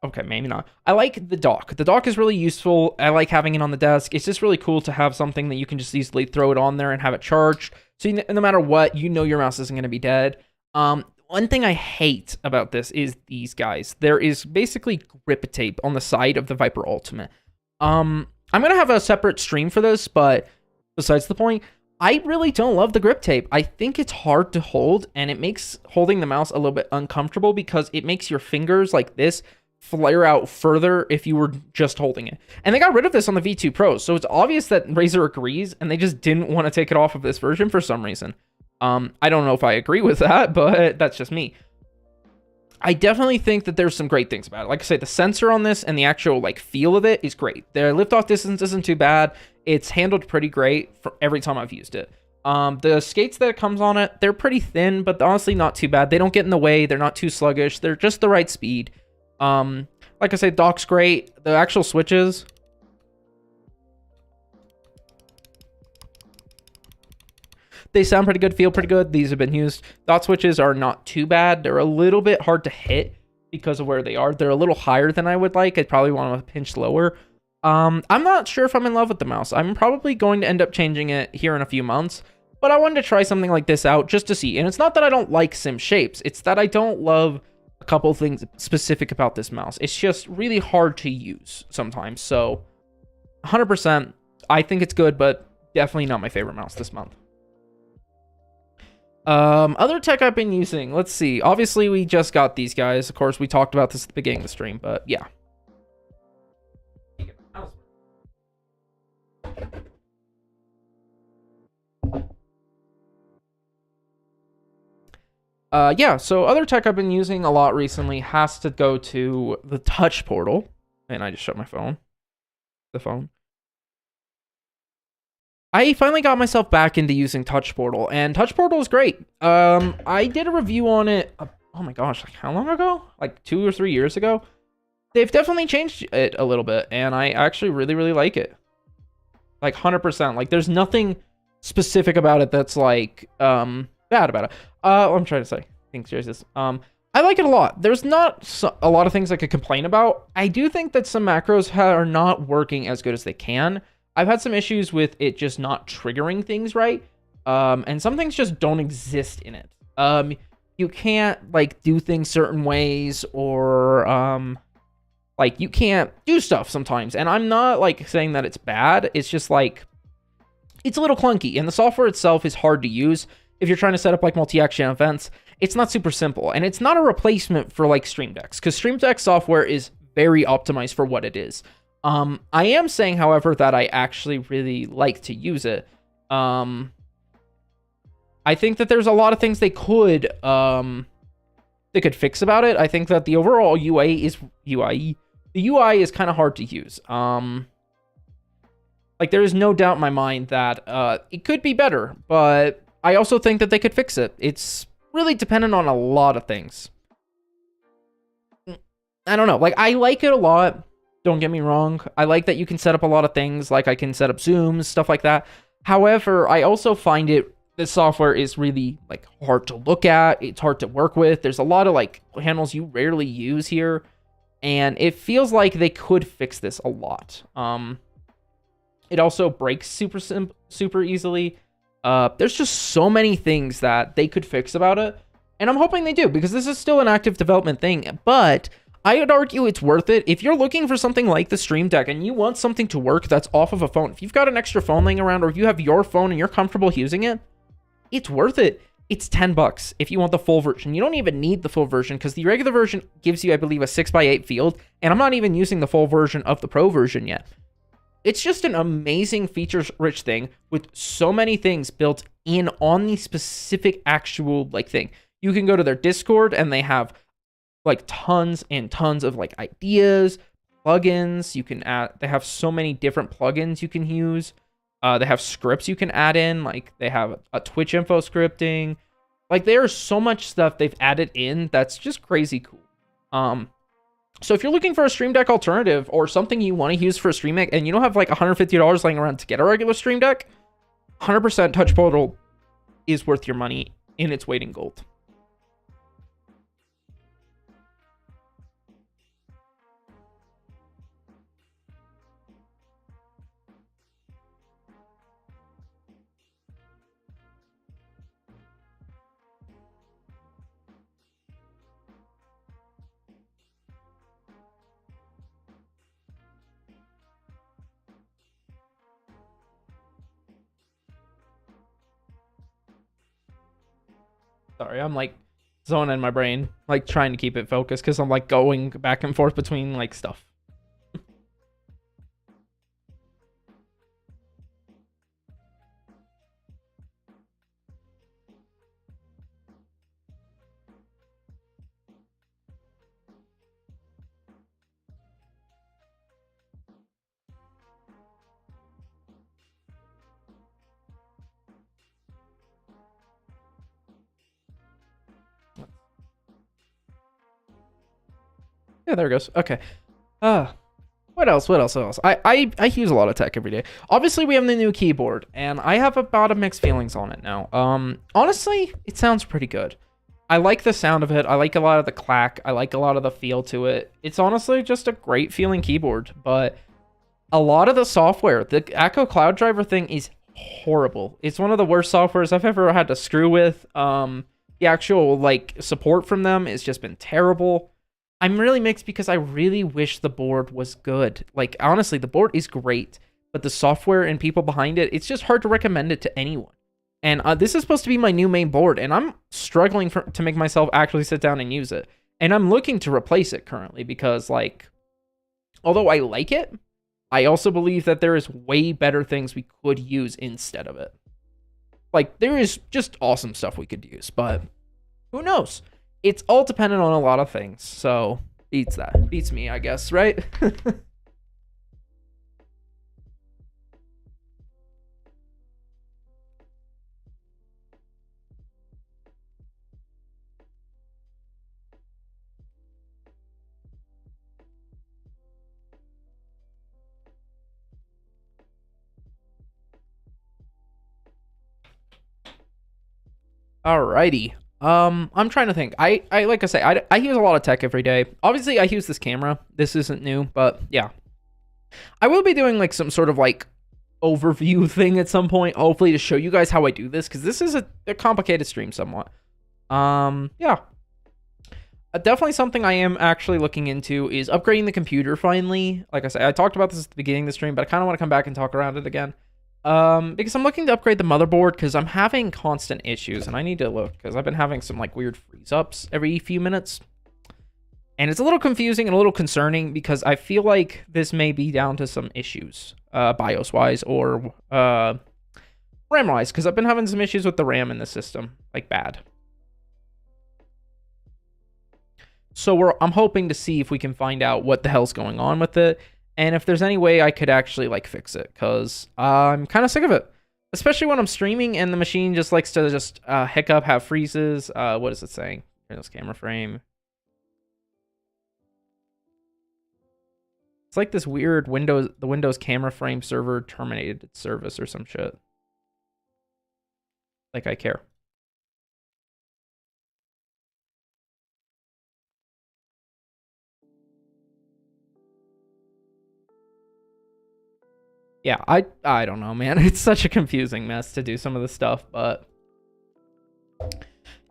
A: Okay, maybe not. I like the dock. The dock is really useful. I like having it on the desk. It's just really cool to have something that you can just easily throw it on there and have it charged. So no matter what, you know your mouse isn't going to be dead. One thing I hate about this is these guys. There is basically grip tape on the side of the Viper Ultimate. I'm going to have a separate stream for this, but besides the point, I really don't love the grip tape. I think it's hard to hold, and it makes holding the mouse a little bit uncomfortable because it makes your fingers like this flare out further if you were just holding it. And they got rid of this on the V2 Pro, so it's obvious that Razer agrees, and they just didn't want to take it off of this version for some reason. I don't know if I agree with that, but that's just me. I definitely think that there's some great things about it. Like I say, the sensor on this and the actual like feel of it is great. The liftoff distance isn't too bad. It's handled pretty great for every time I've used it. The skates that it comes on it, they're pretty thin, but honestly not too bad. They don't get in the way. They're not too sluggish. They're just the right speed. Like I say, dock's great. The actual switches, they sound pretty good, feel pretty good. These have been used. Dot switches are not too bad. They're a little bit hard to hit because of where they are. They're a little higher than I would like. I'd probably want to pinch lower. I'm not sure if I'm in love with the mouse. I'm probably going to end up changing it here in a few months, but I wanted to try something like this out just to see. And it's not that I don't like sim shapes. It's that I don't love a couple things specific about this mouse. It's just really hard to use sometimes. So 100%, I think it's good, but definitely not my favorite mouse this month. Other tech I've been using, let's see. Obviously, we just got these guys. Of course, we talked about this at the beginning of the stream, but yeah. Yeah, so other tech I've been using a lot recently has to go to the Touch Portal. And I just shut my phone. The phone. I finally got myself back into using Touch Portal, and Touch Portal is great. I did a review on it, oh my gosh, like how long ago? Like 2 or 3 years ago? They've definitely changed it a little bit, and I actually really, really like it. Like 100%. Like there's nothing specific about it that's like, bad about it. What I'm trying to say. Thanks, Jesus. I like it a lot. There's not a lot of things I could complain about. I do think that some macros are not working as good as they can. I've had some issues with it just not triggering things right. And some things just don't exist in it. You can't like do things certain ways, or like you can't do stuff sometimes. And I'm not like saying that it's bad. It's just like it's a little clunky, and the software itself is hard to use. If you're trying to set up like multi-action events, it's not super simple, and it's not a replacement for like Stream Decks, because Stream Deck software is very optimized for what it is. I am saying, however, that I actually really like to use it. I think that there's a lot of things they could fix about it. I think that the overall the UI is kind of hard to use. Like there is no doubt in my mind that it could be better, but I also think that they could fix it. It's really dependent on a lot of things. I don't know. Like I like it a lot. Don't get me wrong. I like that you can set up a lot of things, like I can set up zooms, stuff like that. However, I also find the software is really like hard to look at. It's hard to work with. There's a lot of like handles you rarely use here, and it feels like they could fix this a lot. It also breaks super easily. There's just so many things that they could fix about it, and I'm hoping they do, because this is still an active development thing, but I would argue it's worth it. If you're looking for something like the Stream Deck and you want something to work that's off of a phone, if you've got an extra phone laying around, or if you have your phone and you're comfortable using it, it's worth it. It's $10 if you want the full version. You don't even need the full version because the regular version gives you, I believe, a 6x8 field, and I'm not even using the full version of the Pro version yet. It's just an amazing features-rich thing with so many things built in on the specific actual like thing. You can go to their Discord and they have like tons and tons of like ideas, plugins. You can add. They have so many different plugins you can use. They have scripts you can add in. Like they have a Twitch info scripting. Like there's so much stuff they've added in that's just crazy cool. So if you're looking for a Stream Deck alternative or something you want to use for a Stream Deck and you don't have like $150 laying around to get a regular Stream Deck, 100% Touch Portal is worth your money in its weight in gold. Sorry, I'm like zoning in my brain, like trying to keep it focused because I'm like going back and forth between like stuff. Yeah, there it goes. Okay. What else? What else? What else? I use a lot of tech every day. Obviously, we have the new keyboard, and I have about a mixed feelings on it now. Honestly, it sounds pretty good. I like the sound of it. I like a lot of the clack. I like a lot of the feel to it. It's honestly just a great feeling keyboard, but a lot of the software, the Echo Cloud Driver thing is horrible. It's one of the worst softwares I've ever had to screw with. The actual like support from them has just been terrible. I'm really mixed because I really wish the board was good. Like, honestly, the board is great, but the software and people behind it, it's just hard to recommend it to anyone. And this is supposed to be my new main board, and I'm struggling to make myself actually sit down and use it. And I'm looking to replace it currently because, like, although I like it, I also believe that there is way better things we could use instead of it. Like, there is just awesome stuff we could use, but who knows? It's all dependent on a lot of things, so beats that. Beats me, I guess, right? Alrighty. I'm trying to think. I like I say, I use a lot of tech every day. Obviously, I use this camera. This isn't new, but yeah. I will be doing like some sort of like overview thing at some point, hopefully to show you guys how I do this, because this is a complicated stream somewhat. Yeah. Definitely something I am actually looking into is upgrading the computer finally. Like I said, I talked about this at the beginning of the stream, but I kind of want to come back and talk around it again. Because I'm looking to upgrade the motherboard because I'm having constant issues and I need to look because I've been having some like weird freeze ups every few minutes. And it's a little confusing and a little concerning because I feel like this may be down to some issues, BIOS wise or RAM wise, because I've been having some issues with the RAM in the system, like bad. So I'm hoping to see if we can find out what the hell's going on with it. And if there's any way I could actually like fix it, because I'm kind of sick of it. Especially when I'm streaming and the machine just likes to just hiccup, have freezes. What is it saying? Here's camera frame. It's like this weird the Windows camera frame server terminated its service or some shit. Like I care. Yeah, I don't know, man. It's such a confusing mess to do some of the stuff, but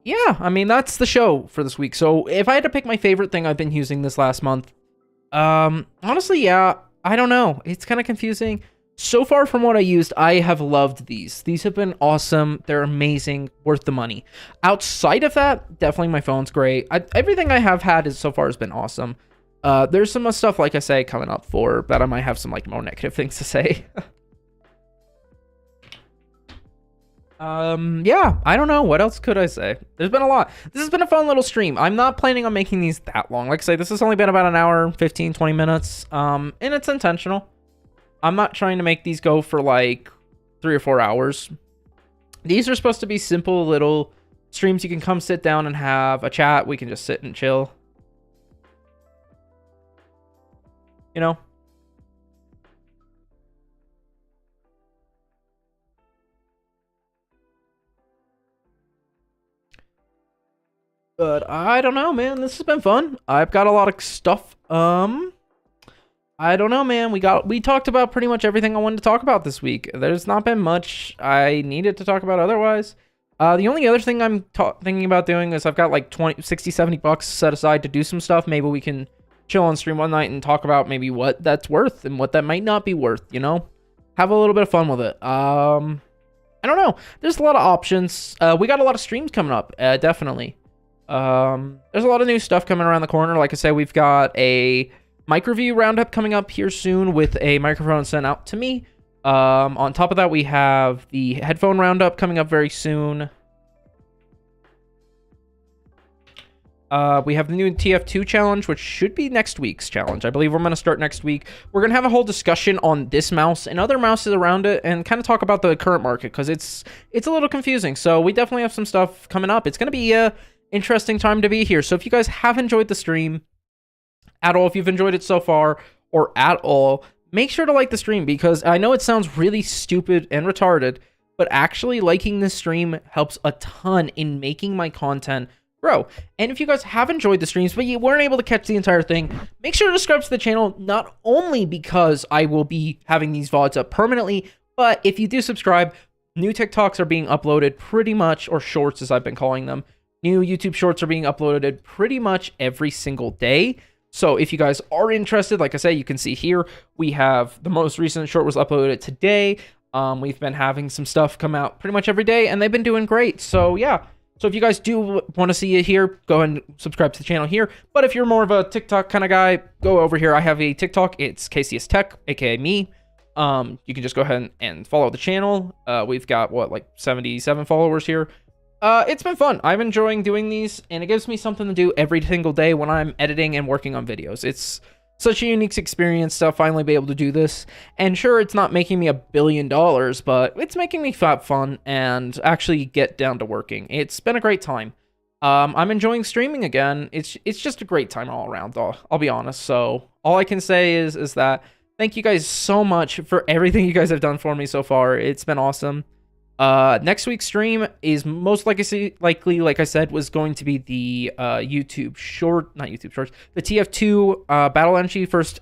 A: yeah, I mean, that's the show for this week. So if I had to pick my favorite thing I've been using this last month, honestly, yeah, I don't know. It's kind of confusing. So far from what I used, I have loved these. These have been awesome. They're amazing, worth the money. Outside of that, definitely my phone's great. Everything I have had so far has been awesome. There's some stuff, like I say, coming up for that I might have some like more negative things to say. Yeah, I don't know. What else could I say? There's been a lot. This has been a fun little stream. I'm not planning on making these that long. Like I say, this has only been about an hour, 15, 20 minutes. And it's intentional. I'm not trying to make these go for like 3 or 4 hours. These are supposed to be simple little streams. You can come sit down and have a chat. We can just sit and chill. You know? But I don't know, man. This has been fun. I've got a lot of stuff. I don't know, man. We talked about pretty much everything I wanted to talk about this week. There's not been much I needed to talk about otherwise. The only other thing I'm thinking about doing is I've got like 20, 60, 70 bucks set aside to do some stuff. Maybe we can chill on stream one night and talk about maybe what that's worth and what that might not be worth, you know? Have a little bit of fun with it. I don't know. There's a lot of options. We got a lot of streams coming up, definitely. There's a lot of new stuff coming around the corner. Like I said, we've got a mic review roundup coming up here soon with a microphone sent out to me. On top of that, we have the headphone roundup coming up very soon. We have the new TF2 challenge, which should be next week's challenge. I believe we're going to start next week. We're going to have a whole discussion on this mouse and other mouses around it and kind of talk about the current market because it's a little confusing. So we definitely have some stuff coming up. It's going to be a interesting time to be here. So if you guys have enjoyed the stream at all, if you've enjoyed it so far or at all, make sure to like the stream because I know it sounds really stupid and retarded, but actually liking this stream helps a ton in making my content grow. And if you guys have enjoyed the streams, but you weren't able to catch the entire thing, make sure to subscribe to the channel, not only because I will be having these VODs up permanently, but if you do subscribe, new TikToks are being uploaded pretty much, or shorts as I've been calling them. New YouTube shorts are being uploaded pretty much every single day. So if you guys are interested, like I say, you can see here, we have the most recent short was uploaded today. We've been having some stuff come out pretty much every day, and they've been doing great. So yeah. So if you guys do want to see it here, go ahead and subscribe to the channel here. But if you're more of a TikTok kind of guy, go over here. I have a TikTok. It's KCS Tech, aka me. You can just go ahead and follow the channel. We've got, what, like 77 followers here. It's been fun. I'm enjoying doing these, and it gives me something to do every single day when I'm editing and working on videos. It's such a unique experience to finally be able to do this. And sure, it's not making me $1 billion, but it's making me have fun and actually get down to working. It's been a great time. I'm enjoying streaming again. It's just a great time all around, I'll be honest. So all I can say is that thank you guys so much for everything you guys have done for me so far. It's been awesome. Next week's stream is most likely, like I said, was going to be the YouTube short, not YouTube shorts, the TF2 Battle Energy first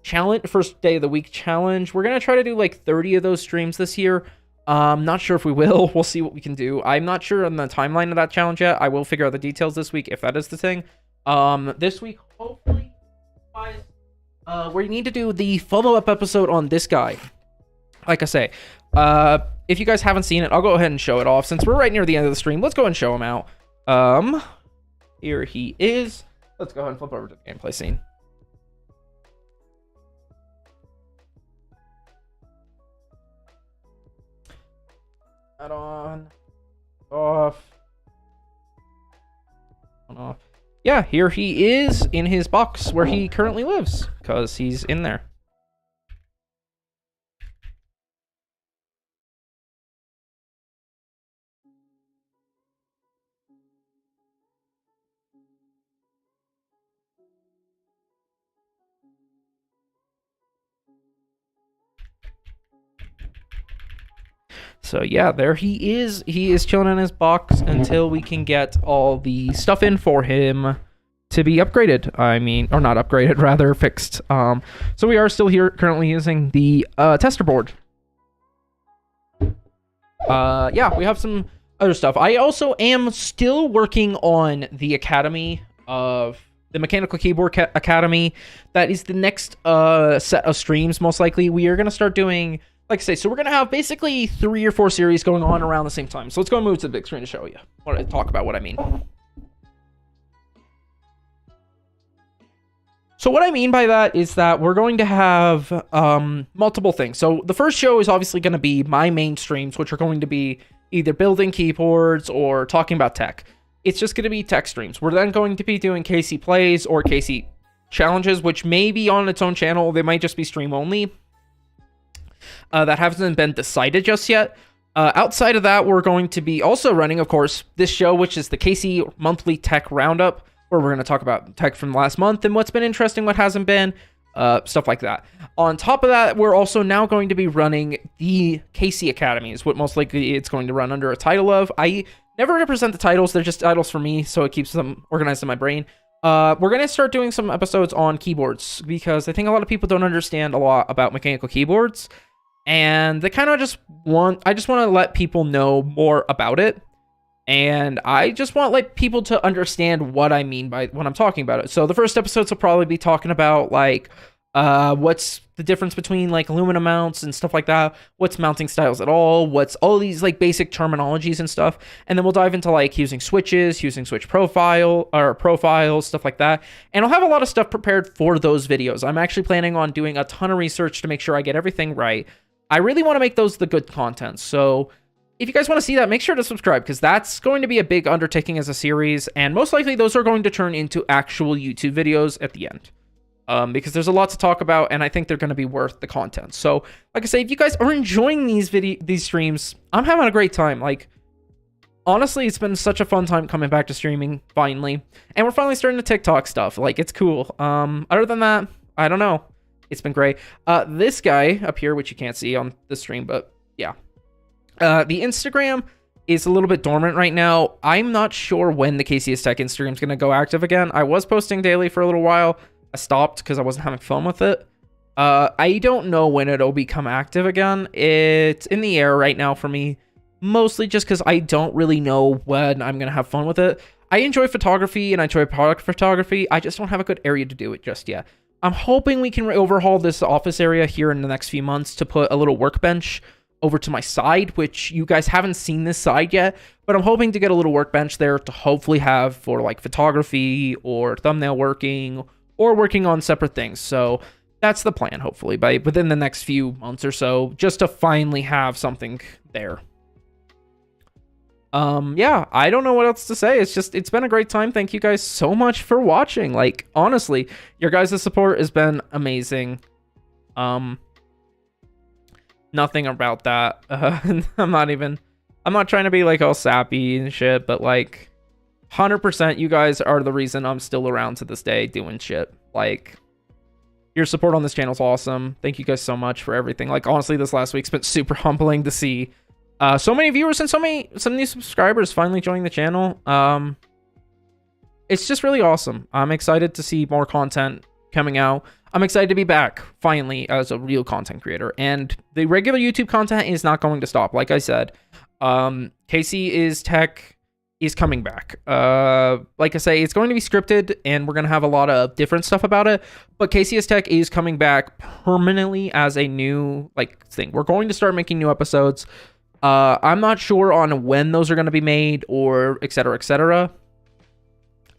A: challenge, first day of the week challenge. We're gonna try to do like 30 of those streams this year. Not sure if we will. We'll see what we can do. I'm not sure on the timeline of that challenge yet. I will figure out the details this week if that is the thing. This week, hopefully, guys, we need to do the follow-up episode on this guy. Like I say, if you guys haven't seen it, I'll go ahead and show it off. Since we're right near the end of the stream, let's go and show him out. Here he is. Let's go ahead and flip over to the gameplay scene. Add on. Off. On off. Yeah, here he is in his box where he currently lives, because he's in there. So yeah, there he is. He is chilling in his box until we can get all the stuff in for him to be upgraded. I mean, or not upgraded, rather fixed. So we are still here currently using the tester board. Yeah, we have some other stuff. I also am still working on the Academy of the Mechanical Keyboard Academy. That is the next set of streams, most likely. We are going to start doing, like I say, so we're going to have basically 3 or 4 series going on around the same time. So let's go and move to the big screen to show you, talk about what I mean. So what I mean by that is that we're going to have multiple things. So the first show is obviously going to be my main streams, which are going to be either building keyboards or talking about tech. It's just going to be tech streams. We're then going to be doing Casey Plays or Casey Challenges, which may be on its own channel. They might just be stream only. That hasn't been decided just yet. Outside of that, we're going to be also running, of course, this show, which is the Casey Monthly Tech Roundup, where we're going to talk about tech from last month and what's been interesting, what hasn't been, stuff like that. On top of that, we're also now going to be running the Casey Academy, is what most likely it's going to run under a title of. I never represent the titles, they're just titles for me, so it keeps them organized in my brain. We're going to start doing some episodes on keyboards, because I think a lot of people don't understand a lot about mechanical keyboards, and they kind of just I just want to let people know more about it. And I just want like people to understand what I mean by when I'm talking about it. So the first episodes will probably be talking about like what's the difference between like aluminum mounts and stuff like that, what's mounting styles at all, what's all these like basic terminologies and stuff. And then we'll dive into like using switches, using switch profiles, stuff like that. And I'll have a lot of stuff prepared for those videos. I'm actually planning on doing a ton of research to make sure I get everything right. I really want to make those the good content. So if you guys want to see that, make sure to subscribe, because that's going to be a big undertaking as a series, and most likely those are going to turn into actual YouTube videos at the end, because there's a lot to talk about, and I think they're going to be worth the content. So, like I say, if you guys are enjoying these streams, I'm having a great time. Like, honestly, it's been such a fun time coming back to streaming, finally, and we're finally starting the TikTok stuff. Like, it's cool. Other than that, I don't know. It's been great. This guy up here, which you can't see on the stream, but yeah. The Instagram is a little bit dormant right now. I'm not sure when the KCS Tech Instagram is going to go active again. I was posting daily for a little while. I stopped because I wasn't having fun with it. I don't know when it'll become active again. It's in the air right now for me, mostly just because I don't really know when I'm going to have fun with it. I enjoy photography and I enjoy product photography. I just don't have a good area to do it just yet. I'm hoping we can overhaul this office area here in the next few months to put a little workbench over to my side, which you guys haven't seen this side yet, but I'm hoping to get a little workbench there to hopefully have for like photography or thumbnail working or working on separate things. So that's the plan, hopefully by within the next few months or so, just to finally have something there. Yeah, I don't know what else to say. It's been a great time. Thank you guys so much for watching. Like, honestly, your guys' support has been amazing. Nothing about that. I'm not trying to be like all sappy and shit, but like 100% you guys are the reason I'm still around to this day doing shit. Like, your support on this channel is awesome. Thank you guys so much for everything. Like, honestly, this last week's been super humbling to see so many viewers and some new subscribers finally joining the channel. It's just really awesome. I'm excited to see more content coming out. I'm excited to be back finally as a real content creator, and the regular YouTube content is not going to stop. Like I said, Casey is Tech is coming back. Like I say, it's going to be scripted, and we're going to have a lot of different stuff about it, but Casey is Tech is coming back permanently as a new like thing. We're going to start making new episodes. I'm not sure on when those are going to be made or etc. etc.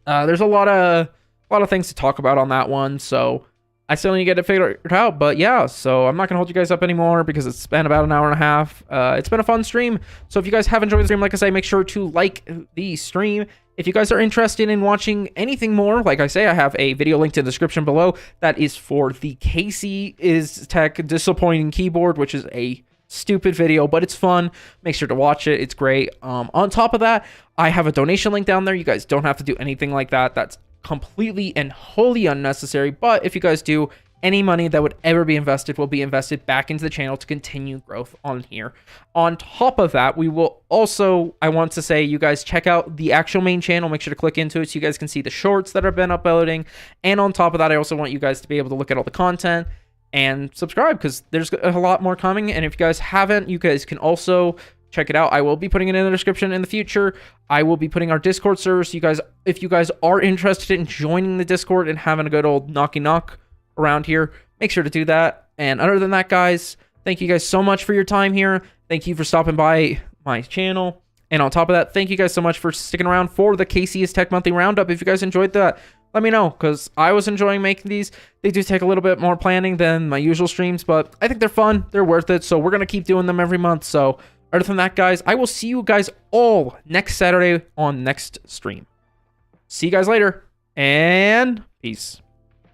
A: There's a lot of things to talk about on that one, so I still need to get it figured out. But yeah, so I'm not gonna hold you guys up anymore because it's been about an hour and a half. It's been a fun stream, so if you guys have enjoyed the stream, like I say, make sure to like the stream. If you guys are interested in watching anything more, like I say, I have a video linked in the description below that is for the Casey is Tech disappointing keyboard, which is a stupid video, but it's fun. Make sure to watch it. It's great. On top of that, I have a donation link down there. You guys don't have to do anything like that. That's completely and wholly unnecessary, but if you guys do, any money that would ever be invested will be invested back into the channel to continue growth on here. On top of that, we will also, I want to say, you guys check out the actual main channel. Make sure to click into it so you guys can see the shorts that I've been uploading, and on top of that, I also want you guys to be able to look at all the content and subscribe, because there's a lot more coming. And if you guys haven't, you guys can also check it out. I will be putting it in the description in the future. I will be putting our Discord server. So you guys, if you guys are interested in joining the Discord and having a good old knocky knock around here, make sure to do that. And other than that, guys, thank you guys so much for your time here. Thank you for stopping by my channel. And on top of that, thank you guys so much for sticking around for the KCS Tech Monthly Roundup. If you guys enjoyed that, let me know, because I was enjoying making these. They do take a little bit more planning than my usual streams, but I think they're fun. They're worth it. So we're going to keep doing them every month. So other than that, guys, I will see you guys all next Saturday on next stream. See you guys later, and peace.